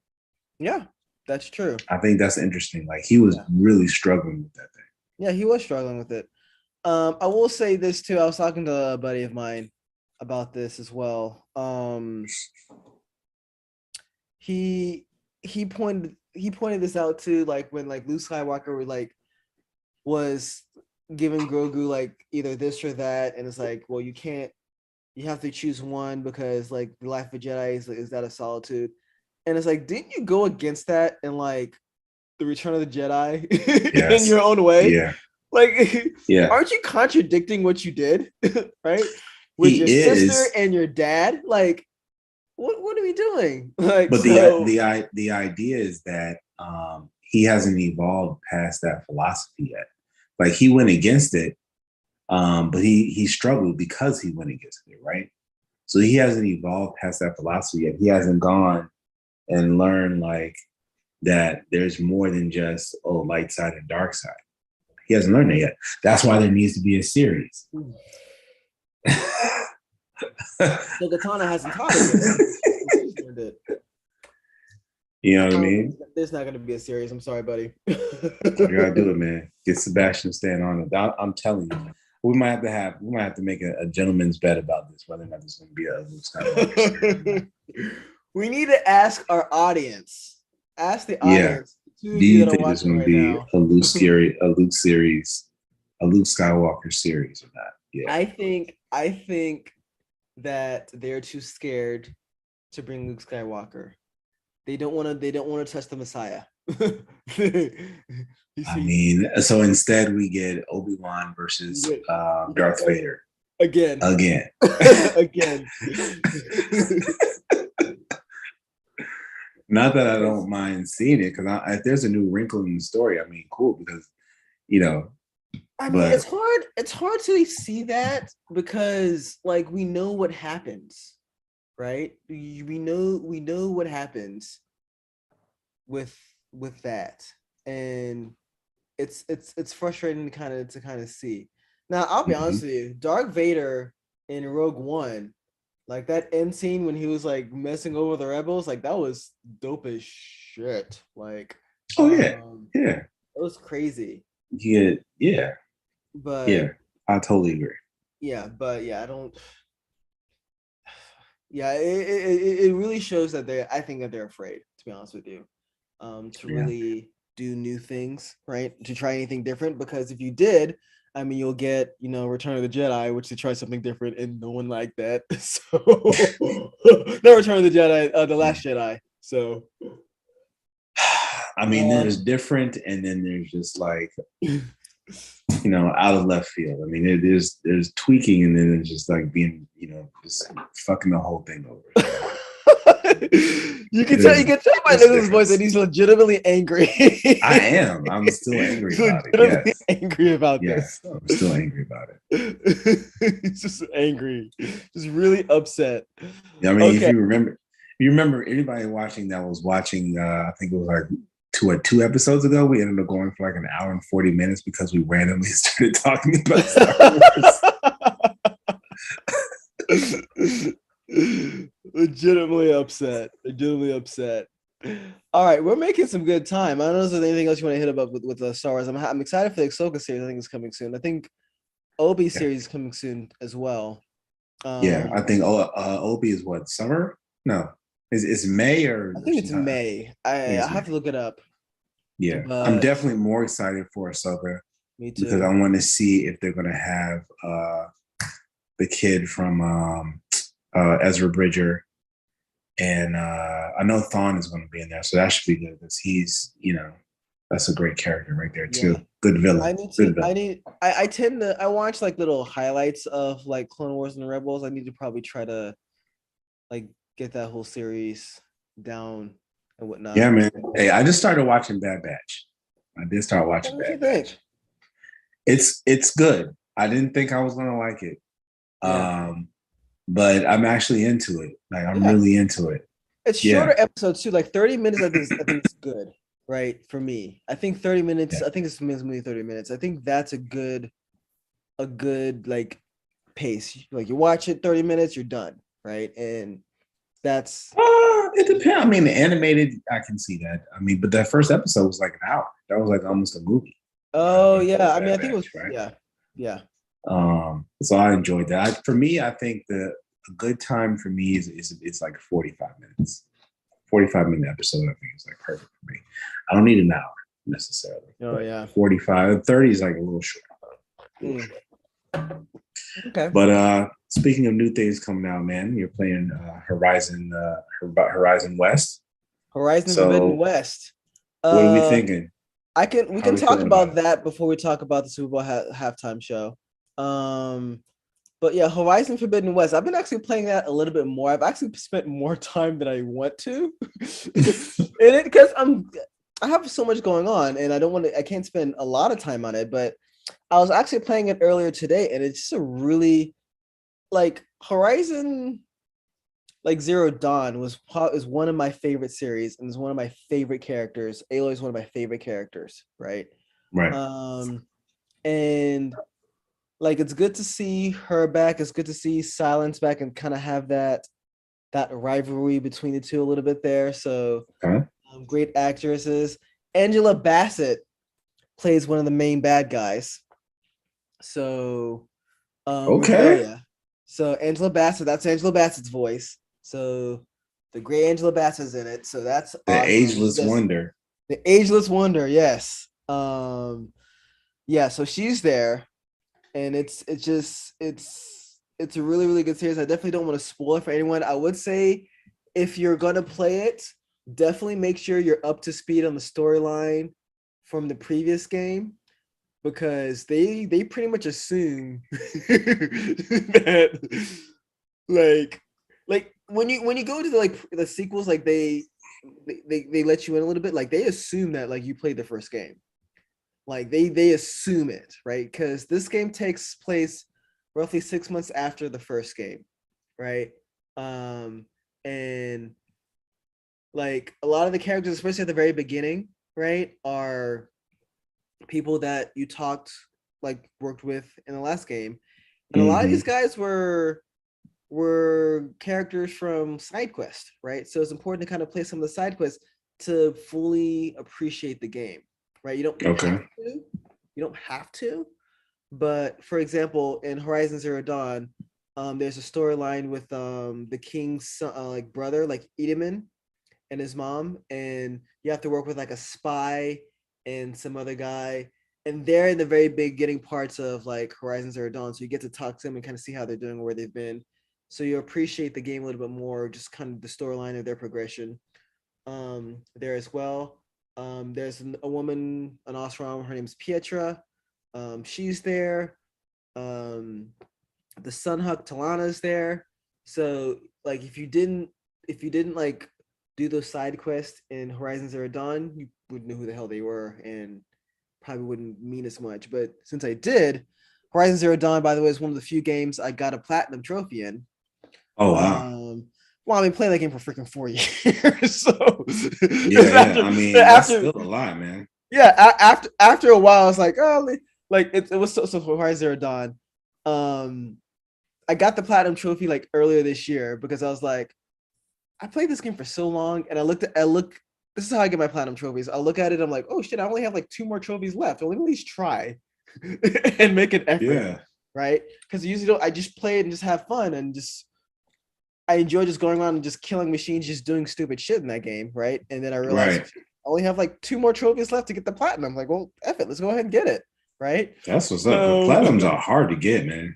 Yeah, that's true. I think that's interesting. Like he was really struggling with that thing. Yeah, he was struggling with it. I will say this too. I was talking to a buddy of mine about this as well. He pointed this out too, like when like Luke Skywalker was giving Grogu like either this or that, and it's like, well, you have to choose one because like the life of a Jedi is that of solitude, and it's like, didn't you go against that in like the Return of the Jedi in your own way? Yeah. Like, yeah. Aren't you contradicting what you did, right? With your sister and your dad? Like, what are we doing? Like, but the idea is that he hasn't evolved past that philosophy yet. Like he went against it, but he struggled because he went against it, right? So he hasn't evolved past that philosophy yet. He hasn't gone and learned like that there's more than just light side and dark side. He hasn't learned it yet. That's why there needs to be a series. So Katana hasn't taught it yet. You know what I mean? There's not going to be a series. I'm sorry, buddy. You gotta do it, man. Get Sebastian Stan on it. I'm telling you, we might have to make a gentleman's bet about this, whether or not there's going to be a Luke Skywalker. We need to ask our audience. Ask the audience. Do you think there's going to be a Luke series, a Luke Skywalker series or not? Yeah, I think that they're too scared to bring Luke Skywalker. They don't want to touch the Messiah. I mean, so instead we get Obi-Wan versus Darth Vader again. Not that I don't mind seeing it, because if there's a new wrinkle in the story, I mean, cool, because I mean, it's hard. It's hard to see that because, like, we know what happens, right? We know what happens with that, and it's frustrating to kind of see. Now, I'll be honest with you, Darth Vader in Rogue One, like that end scene when he was like messing over the rebels, like that was dope as shit. Like, it was crazy. Yeah. But yeah, I totally agree. Yeah, but yeah, I don't. Yeah, it really shows that I think that they're afraid, to be honest with you, to really do new things, right? To try anything different, because if you did, I mean, you'll get, Return of the Jedi, which they try something different, and no one liked that. So, no, Return of the Jedi, The Last Jedi. So, I mean, there's different, and then there's just like, out of left field. I mean, there's tweaking, and then it's just like being, just fucking the whole thing over. You can tell by Nicholas' voice that he's legitimately angry. I am. I'm still angry about it. Yes. Angry about this. I'm still angry about it. He's just angry, just really upset. Yeah, I mean, if you remember anybody watching that was watching, I think it was like two episodes ago, we ended up going for like an hour and 40 minutes because we randomly started talking about Star Wars. Legitimately upset. All right, we're making some good time. I don't know if there's anything else you want to hit up with Star Wars. I'm excited for the Ahsoka series. I think it's coming soon. I think Obi series is coming soon as well. I think Obi is what, summer? No, is May or I think it's May. I have to look it up. Yeah, I'm definitely more excited for Ahsoka. Me too. Because I want to see if they're going to have the kid from Ezra Bridger, and I know Thawne is going to be in there, so that should be good because he's, that's a great character right there too. Yeah. Good villain. I watch like little highlights of like Clone Wars and Rebels. I need to probably try to like get that whole series down and whatnot. Yeah, man. Hey, I just started watching Bad Batch. I did start watching Bad Batch. It's good. I didn't think I was gonna like it. Yeah. But I'm actually into it. Like I'm really into it. It's shorter episodes too, like 30 minutes. I think it's good, right? For me. I think 30 minutes, I think it's maybe 30 minutes. I think that's a good like pace. Like you watch it 30 minutes, you're done, right? And that's it depends. I mean, the animated, I can see that. I mean, but that first episode was like an hour. That was like almost a movie. Oh yeah. I mean, I think it was right? Yeah. So I enjoyed that. For me, I think a good time for me is like 45 minutes. 45-minute episode, I think is like perfect for me. I don't need an hour necessarily. Oh yeah. 45, 30 is like a little short. Okay. But speaking of new things coming out, man, you're playing Horizon West. Horizon Forbidden West. What are we thinking? We can talk about that before we talk about the Super Bowl halftime show. But yeah, Horizon Forbidden West. I've been actually playing that a little bit more. I've actually spent more time than I want to in it because I have so much going on and I can't spend a lot of time on it. But I was actually playing it earlier today, and it's just a really like Horizon. Like Zero Dawn is one of my favorite series and is one of my favorite characters. Aloy is one of my favorite characters, right? Right. And like it's good to see her back. It's good to see Silence back and kind of have that rivalry between the two a little bit there. So great actresses. Angela Bassett plays one of the main bad guys. So Regalia. So Angela Bassett, that's Angela Bassett's voice. So the great Angela Bassett's in it. So that's the awesome. Ageless Wonder. The Ageless Wonder, yes. Yeah, so she's there. And it's a really, really good series. I definitely don't want to spoil it for anyone. I would say if you're gonna play it, definitely make sure you're up to speed on the storyline from the previous game. Because they pretty much assume that like when you go to the sequels, like they let you in a little bit, like they assume that like you played the first game, like they assume it, right? Because this game takes place roughly 6 months after the first game, right? And like a lot of the characters, especially at the very beginning, right, are people that you worked with in the last game, and a lot of these guys were characters from side quest, right? So it's important to kind of play some of the side quests to fully appreciate the game, right? You don't have to, but for example, in Horizon Zero Dawn, there's a storyline with the king's brother, like Edaman, and his mom, and you have to work with like a spy and some other guy, and they're in the very beginning parts of like Horizon Zero Dawn, so you get to talk to them and kind of see how they're doing, where they've been, so you appreciate the game a little bit more, just kind of the storyline of their progression there as well. There's a woman, an Osram, her name's Pietra. She's there. The Sunhawk Talana's there. So like if you didn't like do those side quests in Horizon Zero Dawn, you wouldn't know who the hell they were and probably wouldn't mean as much. But since I did, Horizon Zero Dawn, by the way, is one of the few games I got a platinum trophy in. Oh wow! Well, I've been playing that game for freaking 4 years. So Yeah. I mean, that's still a lot, man. Yeah, after a while, I was like, oh, like it was so Horizon Zero Dawn. I got the platinum trophy like earlier this year because I was like, I played this game for so long, and I look. This is how I get my platinum trophies. I look at it, I'm like, oh shit, I only have like 2 more trophies left. Let me at least try and make an effort, Yeah. right? Because usually I just play it and just have fun and just I enjoy just going around and just killing machines, just doing stupid shit in that game, right? And then I realized Right. I only have like 2 more trophies left to get the platinum. I'm like, well, F it, let's go ahead and get it, right? That's what's up. The So platinums are hard to get, man.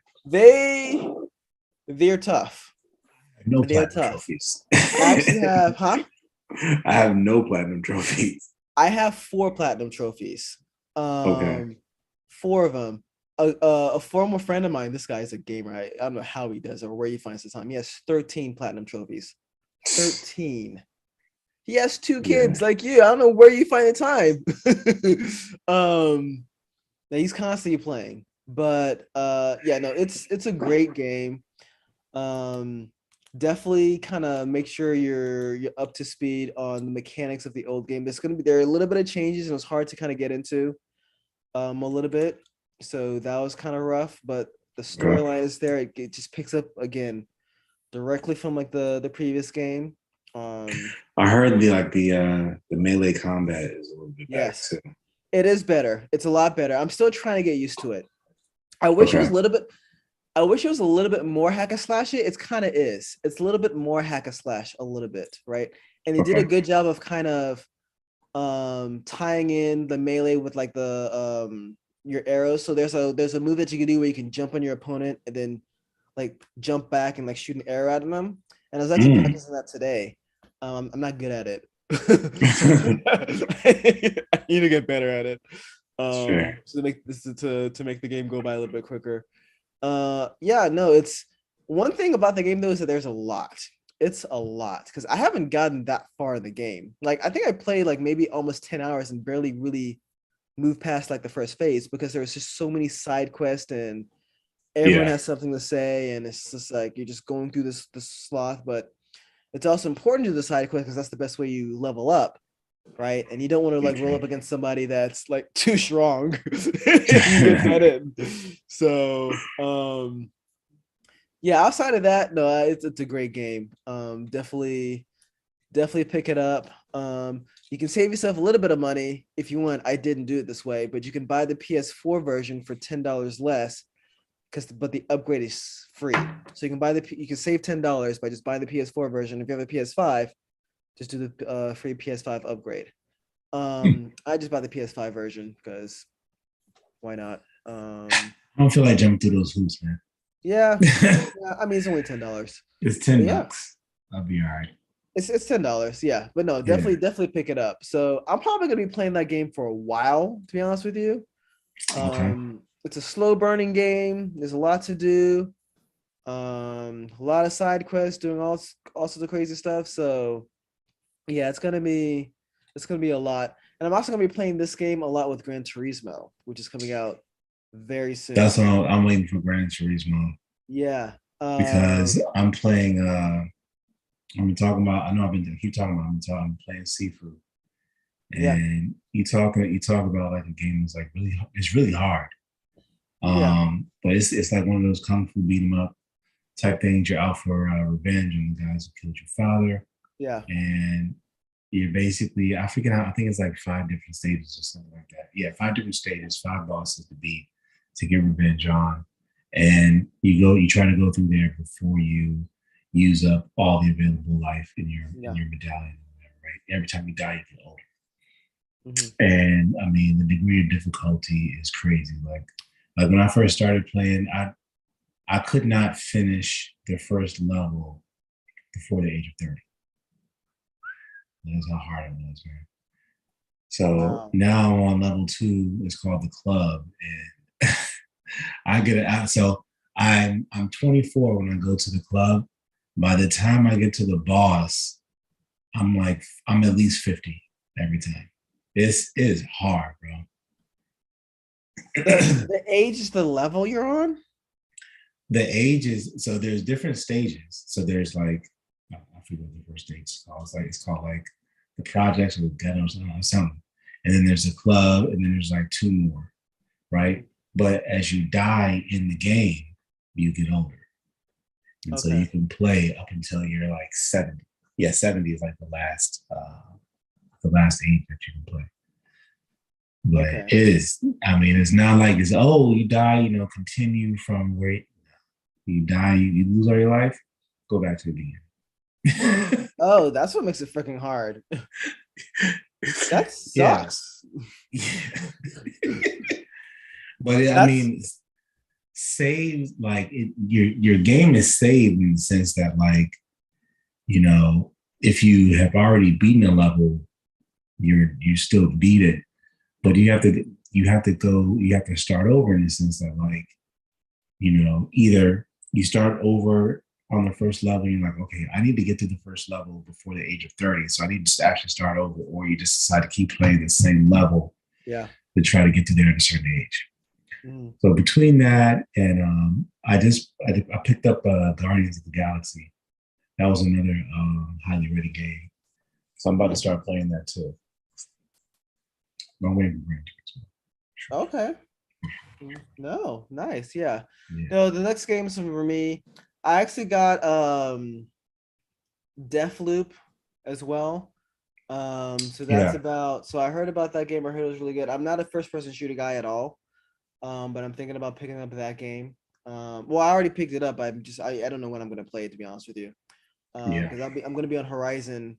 they're tough. No They're platinum tough. trophies. I actually have, I have no platinum trophies. I have 4 platinum trophies. Okay. 4 of them. A former friend of mine, this guy is a gamer. I don't know how he does it or where he finds the time. He has 13 platinum trophies. 13. He has 2 kids like you. I don't know where you find the time. He's constantly playing. But yeah, no, it's a great game. Definitely kind of make sure you're up to speed on the mechanics of the old game. There are a little bit of changes and it was hard to kind of get into a little bit. So that was kind of rough, but the storyline is there. It just picks up again directly from like the previous game. I heard the melee combat is a little bit better too. It is better. It's a lot better. I'm still trying to get used to it. I wish it was a little bit more hack and slash. It's kind of is. It's a little bit more hack and slash, a little bit, right? And they did a good job of kind of tying in the melee with like the your arrows. So there's a move that you can do where you can jump on your opponent and then like jump back and like shoot an arrow at them. And I was actually practicing that today. I'm not good at it. I need to get better at it. Sure. So to make the game go by a little bit quicker. Yeah, no, it's one thing about the game though is that there's a lot. It's a lot because I haven't gotten that far in the game. Like I think I played like maybe almost 10 hours and barely really moved past like the first phase because there's just so many side quests and everyone has something to say and it's just like you're just going through this sloth, but it's also important to the side quest because that's the best way you level up, right? And you don't want to like roll up against somebody that's like too strong. You get that in. So yeah, outside of that, no, it's a great game. Definitely pick it up. You can save yourself a little bit of money if you want. I didn't do it this way, but you can buy the PS4 version for $10 less but the upgrade is free. So you can save $10 by just buying the PS4 version. If you have a PS5, just do the free PS5 upgrade. I just bought the PS5 version because why not? I don't feel like jumping through those hoops, man. Yeah, I mean it's only $10. It's $10. I'll be all right. It's $10, yeah. But no, definitely pick it up. So I'm probably gonna be playing that game for a while, to be honest with you. It's a slow burning game. There's a lot to do. A lot of side quests, doing all sorts of crazy stuff. So yeah, it's gonna be a lot. And I'm also gonna be playing this game a lot with Gran Turismo, which is coming out very soon. That's all I'm waiting for, Gran Turismo. Yeah. Because I'm playing I've been talking about, I know I'm playing Sifu. And you talk about like a game that's like it's really hard. But it's like one of those kung fu beat 'em up type things. You're out for revenge on the guys who killed your father. Yeah. And you're basically, I think it's like 5 different stages or something like that. Yeah, 5 different stages, 5 bosses to beat to get revenge on. And you try to go through there before you use up all the available life in your medallion, right? Every time you die, you get older. And I mean, the degree of difficulty is crazy. Like when I first started playing, I could not finish the first level before the age of 30. That's how hard it was, man. So now I'm on level 2. It's called the club, and I get it out. So I'm 24 when I go to the club. By the time I get to the boss, I'm at least 50 every time. This is hard, bro. The age is the level you're on? The age is, so there's different stages. So there's like, I forget what the first date's called. It's called like the Projects or the Ghetto or something. And then there's a club, and then there's like two more, right? But as you die in the game, you get older. And so you can play up until you're like 70. Yeah, 70 is like the last age that you can play. But it is, I mean, it's not like it's, oh, you die, you know, continue from where you die, you lose all your life, go back to the beginning. Oh, that's what makes it freaking hard. That sucks. Yeah. But I mean, saved, like your game is saved in the sense that, like, you know, if you have already beaten a level, you still beat it, but you have to start over in the sense that, like, you know, either you start over on the first level, you're like, okay, I need to get to the first level before the age of 30, so I need to actually start over, or you just decide to keep playing the same level, to try to get to there at a certain age. So between that and I picked up Guardians of the Galaxy. That was another highly rated game, so I'm about to start playing that too. I'm waiting for it. Okay. No, nice. Yeah. No, the next game is for me. I actually got Deathloop as well. So that's about, so I heard about that game. I heard it was really good. I'm not a first person shooter guy at all. But I'm thinking about picking up that game. Well, I already picked it up. I don't know when I'm gonna play it, to be honest with you. Because I'm gonna be on Horizon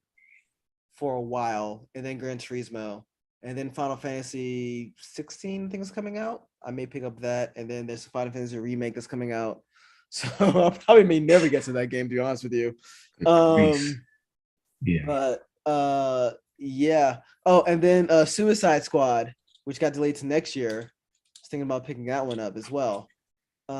for a while, and then Gran Turismo, and then Final Fantasy 16 things coming out. I may pick up that, and then there's a Final Fantasy remake that's coming out. So I probably may never get to that game, to be honest with you. But yeah. Oh, and then Suicide Squad, which got delayed to next year. Thinking about picking that one up as well. What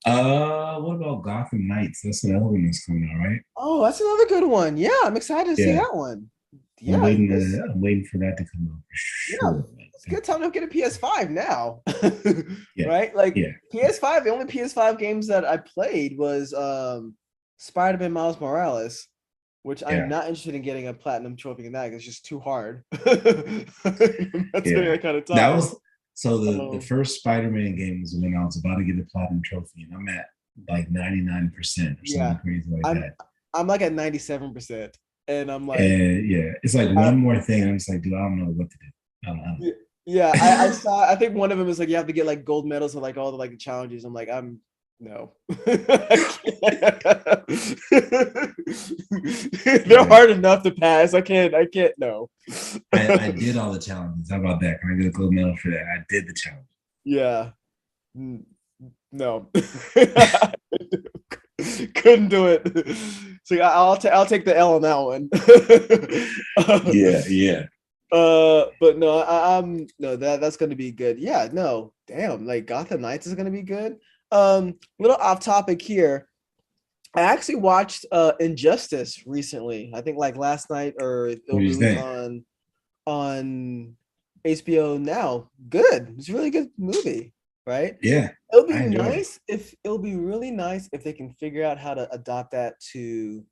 about Gotham Knights? That's another one that's coming out, right? Oh, that's another good one. Yeah, I'm excited to see that one. Yeah, I'm waiting for that to come out for sure. Yeah, it's a good time to get a PS5 now. Right? Like PS5, the only PS5 games that I played was Spider-Man Miles Morales, which I'm not interested in getting a platinum trophy in that. It's just too hard. That's that kind of time. That was so the first Spider-Man game was when I was about to get a platinum trophy, and I'm at like 99% or something crazy like that. I'm like at 97%, and I'm like, it's like one more thing. I'm just like, dude, I don't know what to do. I don't know. Yeah, I saw. I think one of them is like you have to get like gold medals and like all the like challenges. I'm like, no. They're hard enough to pass. I can't. No. I did all the challenges. How about that? Can I get a gold medal for that? I did the challenge. Yeah. No. Couldn't do it. So I'll take the L on that one. Yeah. But no, I'm no, that's gonna be good. Yeah, no, damn, like Gotham Knights is gonna be good. Little off topic here. I actually watched Injustice recently. I think like last night, or it was on HBO Now. Good. It's a really good movie, right? Yeah. It'll be really nice if they can figure out how to adopt that to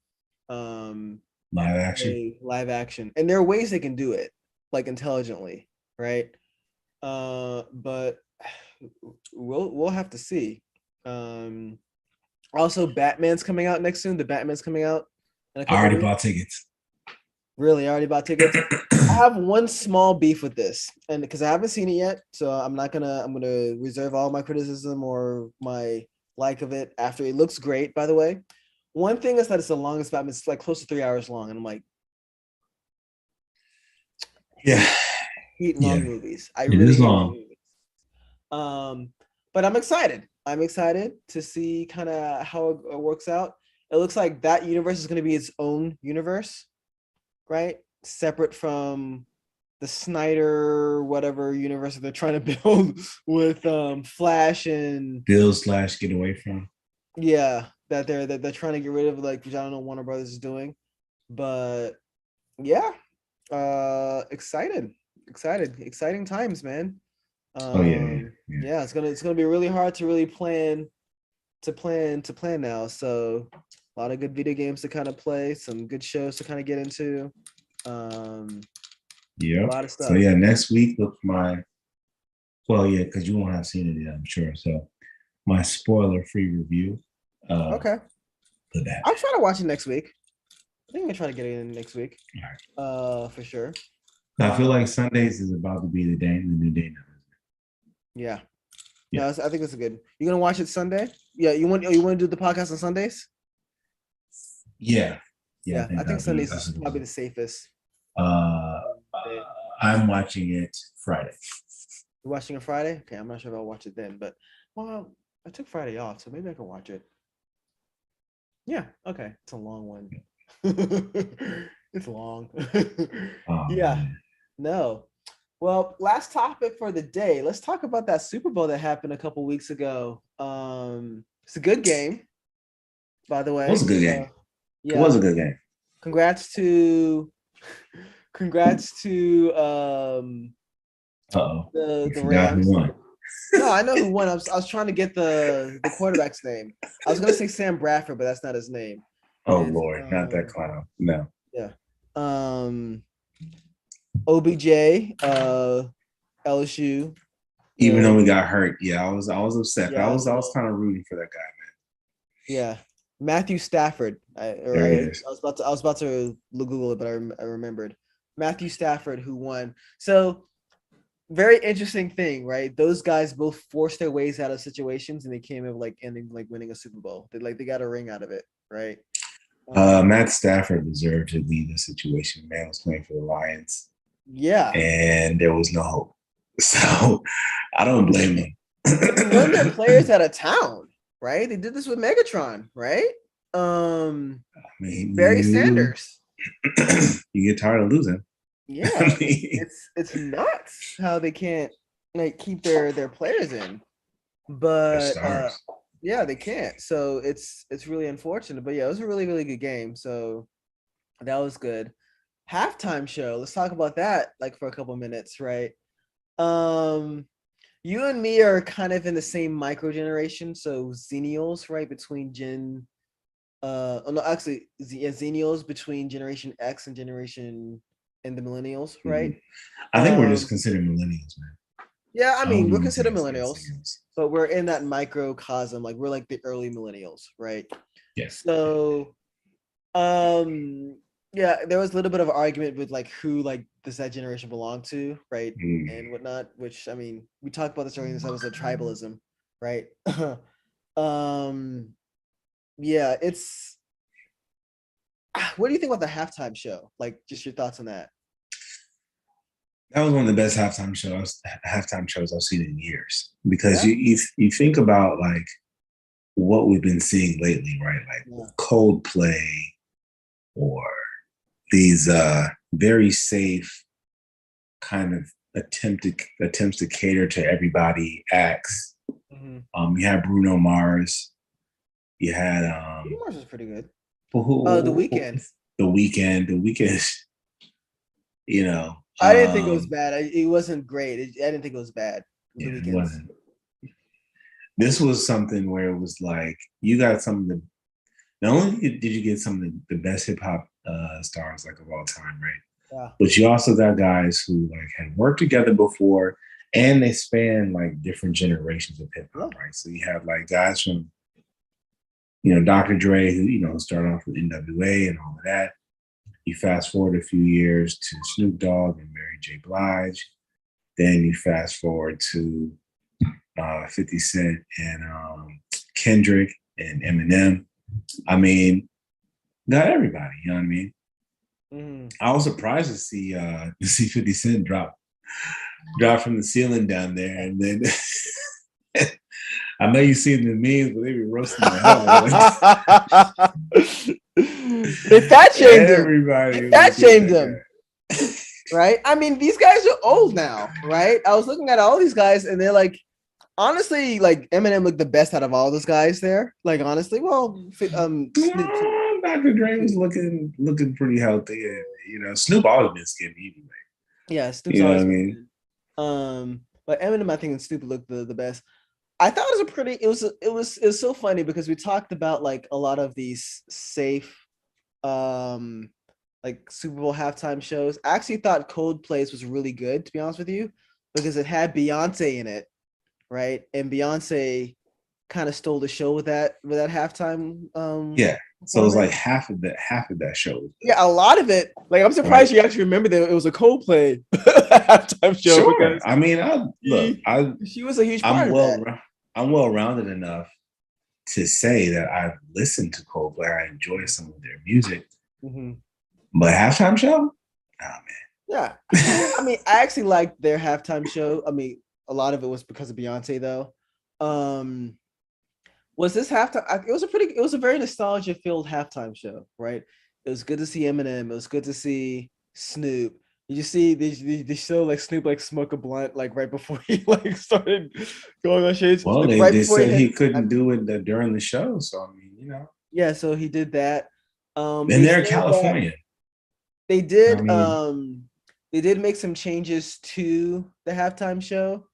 live action. And there are ways they can do it, like intelligently, right? But we'll have to see. Also, Batman's coming out next soon. The Batman's coming out. I already bought tickets. Really, I already bought tickets. I have one small beef with this, and because I haven't seen it yet, so I'm gonna reserve all my criticism or my like of it after. It looks great, by the way. One thing is that it's the longest Batman. It's like close to 3 hours long, and I'm like, hate long movies. It is long. But I'm excited. I'm excited to see kind of how it works out. It looks like that universe is going to be its own universe, right? Separate from the Snyder whatever universe that they're trying to build with Flash and get away from. Yeah, that they're trying to get rid of, like, which I don't know Warner Brothers is doing, but yeah, exciting times, man. Yeah, it's gonna be really hard to really plan now. So A lot of good video games to kind of play, some good shows to kind of get into. A Yeah. lot of So stuff. yeah, next week look because you won't have seen it yet, I'm sure. So my spoiler-free review. Okay. For that. I'll try to watch it next week. I think I'm gonna try to get it in next week. All right. For sure. I feel like Sundays is about to be the new day now. Yeah. No, I think that's a good. You gonna watch it Sunday? Yeah. You want to do the podcast on Sundays? Yeah. I think Sundays is probably the safest. I'm watching it Friday. You're watching it Friday? Okay, I'm not sure if I'll watch it then, but well, I took Friday off, so maybe I can watch it. Yeah. Okay. It's a long one. It's long. Yeah. Man. No. Well, last topic for the day. Let's talk about that Super Bowl that happened a couple weeks ago. It's a good game, by the way. It was a good game. Yeah. It was a good game. Congrats to the Rams. Who won. No, I know who won. I was trying to get the quarterback's name. I was gonna say Sam Bradford, but that's not his name. Lord, not that clown. No. Yeah. OBJ, LSU. Even though he got hurt, I was upset. Yeah, I was kind of rooting for that guy, man. Yeah, Matthew Stafford. I was about to Google it, but I remembered Matthew Stafford, who won. So very interesting thing, right? Those guys both forced their ways out of situations, and they came in ending winning a Super Bowl. They got a ring out of it, right? Matt Stafford deserved to lead the situation. Man was playing for the Lions. Yeah. And there was no hope. So I don't blame them. Run their players out of town, right? They did this with Megatron, right? Barry Sanders. You get tired of losing. Yeah. It's nuts how they can't keep their players in. But yeah, they can't. So it's really unfortunate. But yeah, it was a really, really good game. So that was good. Halftime show. Let's talk about that for a couple minutes, right? You and me are kind of in the same micro generation, so Xennials, right? Between Xennials between Generation X and the Millennials, right? I think we're just considered Millennials, man. Yeah, I mean, we're considered Millennials, but we're in that microcosm. We're like the early Millennials, right? Yes. So, yeah, there was a little bit of argument with who does that generation belong to, right? And whatnot, which I mean, we talked about this earlier in this episode, tribalism, right? Yeah, it's what do you think about the halftime show? Just your thoughts on that. That was one of the best halftime shows I've seen in years. Because you think about what we've been seeing lately, right? Coldplay or these very safe kind of attempts to cater to everybody acts. Mm-hmm. You had Bruno Mars. You had Bruno Mars was pretty good. The Weeknd. The Weeknd. You know, I didn't think it was bad. It wasn't great. I didn't think it was bad. It wasn't. This was something where it was you got some of the. Not only did you get some of the best hip hop stars of all time, right? Yeah. But you also got guys who had worked together before, and they span different generations of hip hop, right? So you have guys from, Dr. Dre, who started off with NWA and all of that. You fast forward a few years to Snoop Dogg and Mary J. Blige. Then you fast forward to 50 Cent and Kendrick and Eminem. I mean, got everybody, you know what I mean? I was surprised to see 50 Cent drop from the ceiling down there, and then I know you've seen the memes, but they be roasting the hell out of They fat shamed everybody. Fat shamed them, right? I mean, these guys are old now, right? I was looking at all these guys, and they're honestly, Eminem looked the best out of all those guys there. Honestly, well, Dr. Dre was looking pretty healthy, and Snoop always been skinny anyway. Yeah, Snoop's always been. But Eminem, I think, and Snoop looked the best. I thought it was a pretty. It was so funny because we talked about like a lot of these safe, um, like Super Bowl halftime shows. I actually thought Coldplay's was really good, to be honest with you, because it had Beyonce in it, right? And Beyonce kind of stole the show with that halftime Yeah. So it was like performance. half of that show was good. Yeah, a lot of it. Like I'm Right. surprised you actually remember that it was a Coldplay halftime show Sure. because I mean, I look, she was a huge part I'm of that. I'm well rounded enough to say that I've listened to Coldplay. I enjoy some of their music. Mhm. But halftime show? Oh Yeah, man. I mean, I actually liked their halftime show. I mean, a lot of it was because of Beyonce, though. Um, was this halftime? It was a very nostalgia filled halftime show, right? It was good to see Eminem. It was good to see Snoop. You just see they show like Snoop like smoke a blunt like right before he like started going on stage, Well, like right they before he said hit. he couldn't do it during the show. So I mean, you know. Yeah, so he did that. And They they're in said that California. they I did mean, they did make some changes to the halftime show.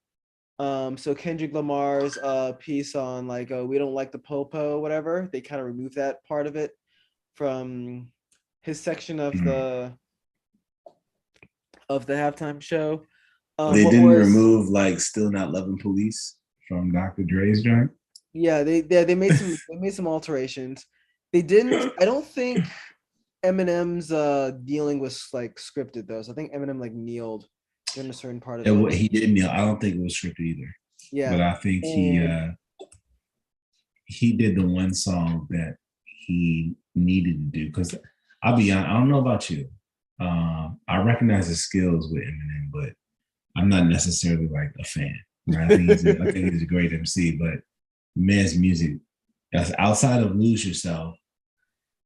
So Kendrick Lamar's piece on like we don't like the popo, whatever, they kind of removed that part of it from his section of the halftime show. they What didn't was remove like Still Not Loving Police from Dr. Dre's joint. Yeah, they made some alterations. They didn't. I don't think Eminem's kneeling was like scripted though. So I think Eminem like kneeled during a certain part of it. He didn't. I don't think it was scripted either. But Yeah, I think and he did the one song that he needed to do. Because I'll be honest, I don't know about you. I recognize his skills with Eminem, but I'm not necessarily like a fan. Right? I think he's a great MC, but man's music, that's outside of Lose Yourself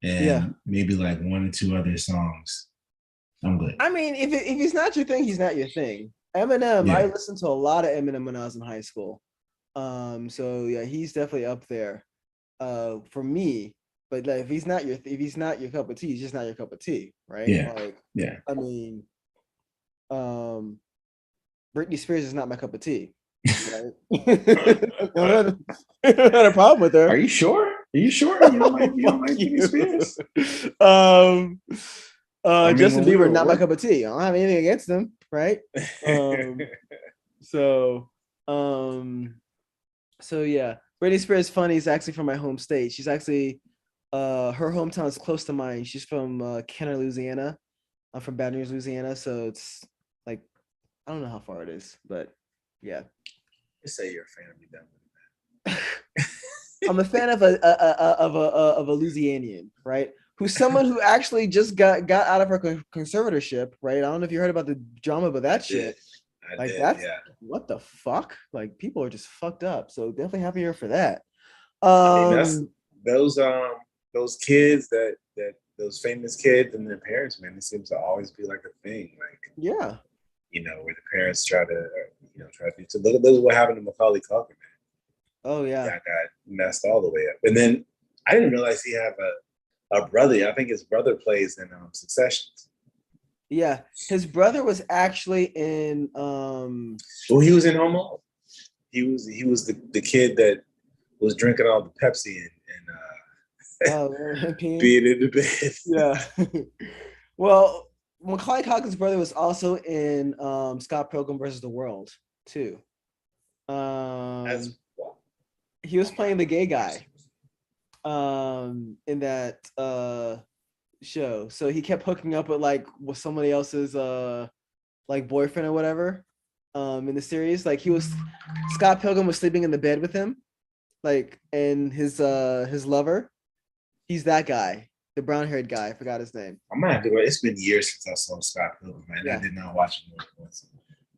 yeah. and maybe like one or two other songs, I'm good. I mean, if he's not your thing, he's not your thing. Eminem, I Yeah. listened to a lot of Eminem when I was in high school. So yeah, he's definitely up there. For me, but like, if he's not your cup of tea, he's just not your cup of tea, right? Yeah. Like, Yeah. I mean, Britney Spears is not my cup of tea, right? I don't have a problem with her. Are you sure? Are you sure you don't Fuck like Britney you. Spears? Um, I mean, Justin when we Bieber, were not my working. cup of tea. I don't have anything against him, right? Um, so, um, so yeah, Britney Spears funny is actually from my home state. She's actually, her hometown is close to mine. She's from Kenner, Louisiana. I'm from Baton Rouge, Louisiana. So it's like I don't know how far it is, but yeah. Just say you're a fan of me, done. I'm a fan of a Louisianian, right? Who's someone who actually just got out of her conservatorship, right? I don't know if you heard about the drama about that shit. I Like did, that's yeah. what the fuck? Like people are just fucked up. So definitely happy here for that. I mean, that's Um, those kids that those famous kids and their parents, man, it seems to always be like a thing, like yeah. where the parents try to try to do. So look at what happened to Macaulay Culkin, man. Oh yeah. That got messed all the way up. And then I didn't realize he had a brother. I think his brother plays in Succession. Yeah. His brother was actually in Well, he was in Home Alone. He was the kid that was drinking all the Pepsi and being in the bed. yeah. Well, Macaulay Culkin's brother was also in Scott Pilgrim versus the World too. He was playing the gay guy in that show. So he kept hooking up with somebody else's like boyfriend or whatever in the series. Like Scott Pilgrim was sleeping in the bed with him, like, and his lover. He's that guy, the brown haired guy. I forgot his name. I might have to go. It's been years since I saw Scott Pilgrim, man. Yeah. I did not watch it once.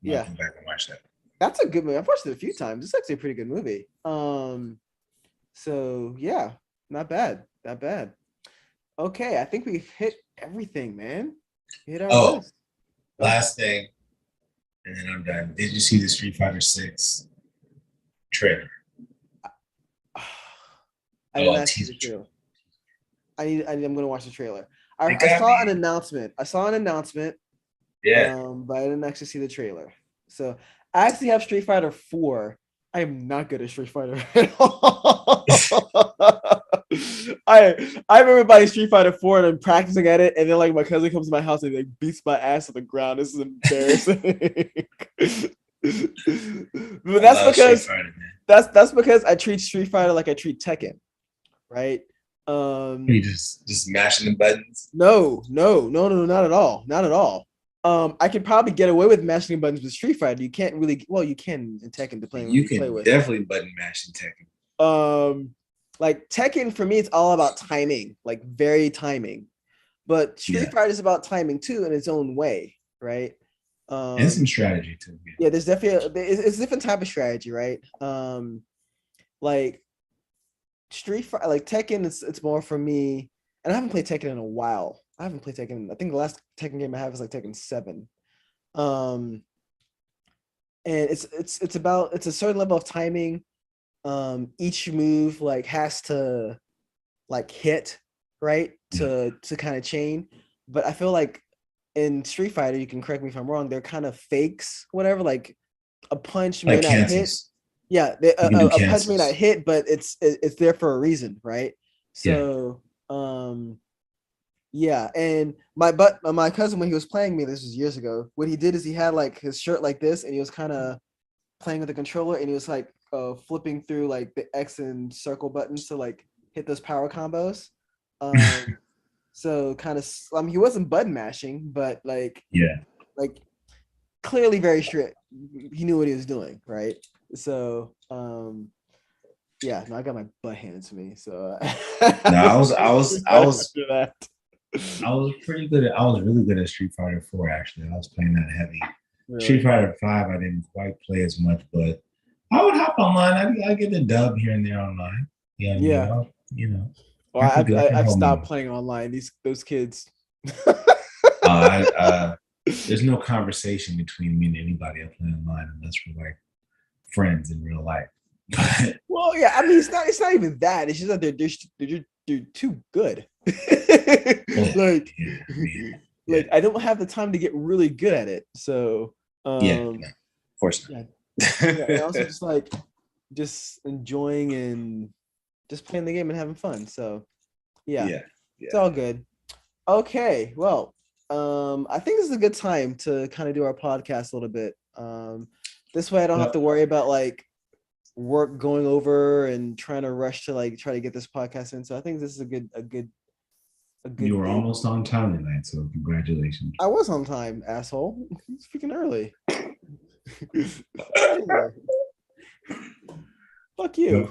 Yeah, come back and watch that. That's a good movie. I've watched it a few times. It's actually a pretty good movie. So yeah, not bad. Not bad. Okay, I think we've hit everything, man. We hit our list. Last thing, and then I'm done. Did you see the Street Fighter 6 trailer? I did not see the trailer. I'm gonna watch the trailer. I saw an announcement. Yeah. But I didn't actually see the trailer. So I actually have Street Fighter 4. I am not good at Street Fighter at all. I remember buying Street Fighter 4 and I'm practicing at it, and then like my cousin comes to my house and like beats my ass on the ground. This is embarrassing. But that's because Fighter, that's because I treat Street Fighter like I treat Tekken, right? You just mashing the buttons. No, not at all. Not at all. I could probably get away with mashing buttons with Street Fighter. You can't really, well, you can in Tekken depending on who you play with. Definitely button mash in Tekken. Like Tekken for me, it's all about timing, like very timing. But Street Fighter is about timing too in its own way, right? And some strategy too. Yeah, there's definitely it's a different type of strategy, right? Like Street Fighter, like Tekken, it's more for me, and I haven't played Tekken in a while. I haven't played Tekken. I think the last Tekken game I have is like Tekken 7. And it's a certain level of timing. Each move like has to like hit right to kind of chain. But I feel like in Street Fighter, you can correct me if I'm wrong, they're kind of fakes, whatever. Like a punch may not hit. Yeah, a punch may not hit, but it's there for a reason, right? So yeah, and my cousin, when he was playing me, this was years ago, what he did is he had like his shirt like this, and he was kind of playing with the controller, and he was like flipping through like the X and circle buttons to like hit those power combos. So kind of, I mean, he wasn't button mashing, but like clearly very strict. He knew what he was doing, right? So yeah, no, I got my butt handed to me. So no, I was pretty good I was really good at Street Fighter 4 actually. I was playing that heavy. Really? Street Fighter 5 I didn't quite play as much, but I would hop online. I get the dub here and there online. Yeah. You know. Well, I've stopped playing online. Those kids. There's no conversation between me and anybody I play online unless we're like friends in real life. Well, yeah, I mean, it's not even that. It's just that they're too good. Like I don't have the time to get really good at it. So of course not. And also just like enjoying and just playing the game and having fun. So yeah. It's all good. Okay, well, I think this is a good time to kind of do our podcast a little bit. This way I don't have to worry about like work going over and trying to rush to like try to get this podcast in. So I think this is a good you were almost on time tonight, so congratulations. I was on time, asshole. It's freaking early. Fuck you.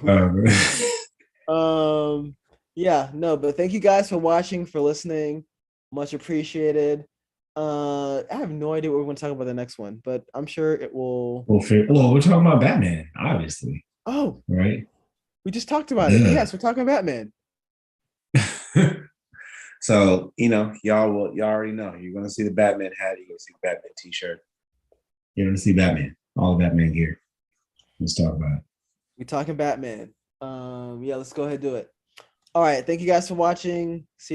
Yeah, no, but thank you guys for watching, for listening. Much appreciated. I have no idea what we're going to talk about the next one, but I'm sure it will. Well, we're talking about Batman, obviously. Oh, right. We just talked about it. Yes, we're talking about Batman. So, y'all already know. You're going to see the Batman hat. You're going to see the Batman t-shirt. You're going to see Batman. All the Batman gear. Let's talk about it. We're talking Batman. Yeah, let's go ahead and do it. All right. Thank you guys for watching. See you later.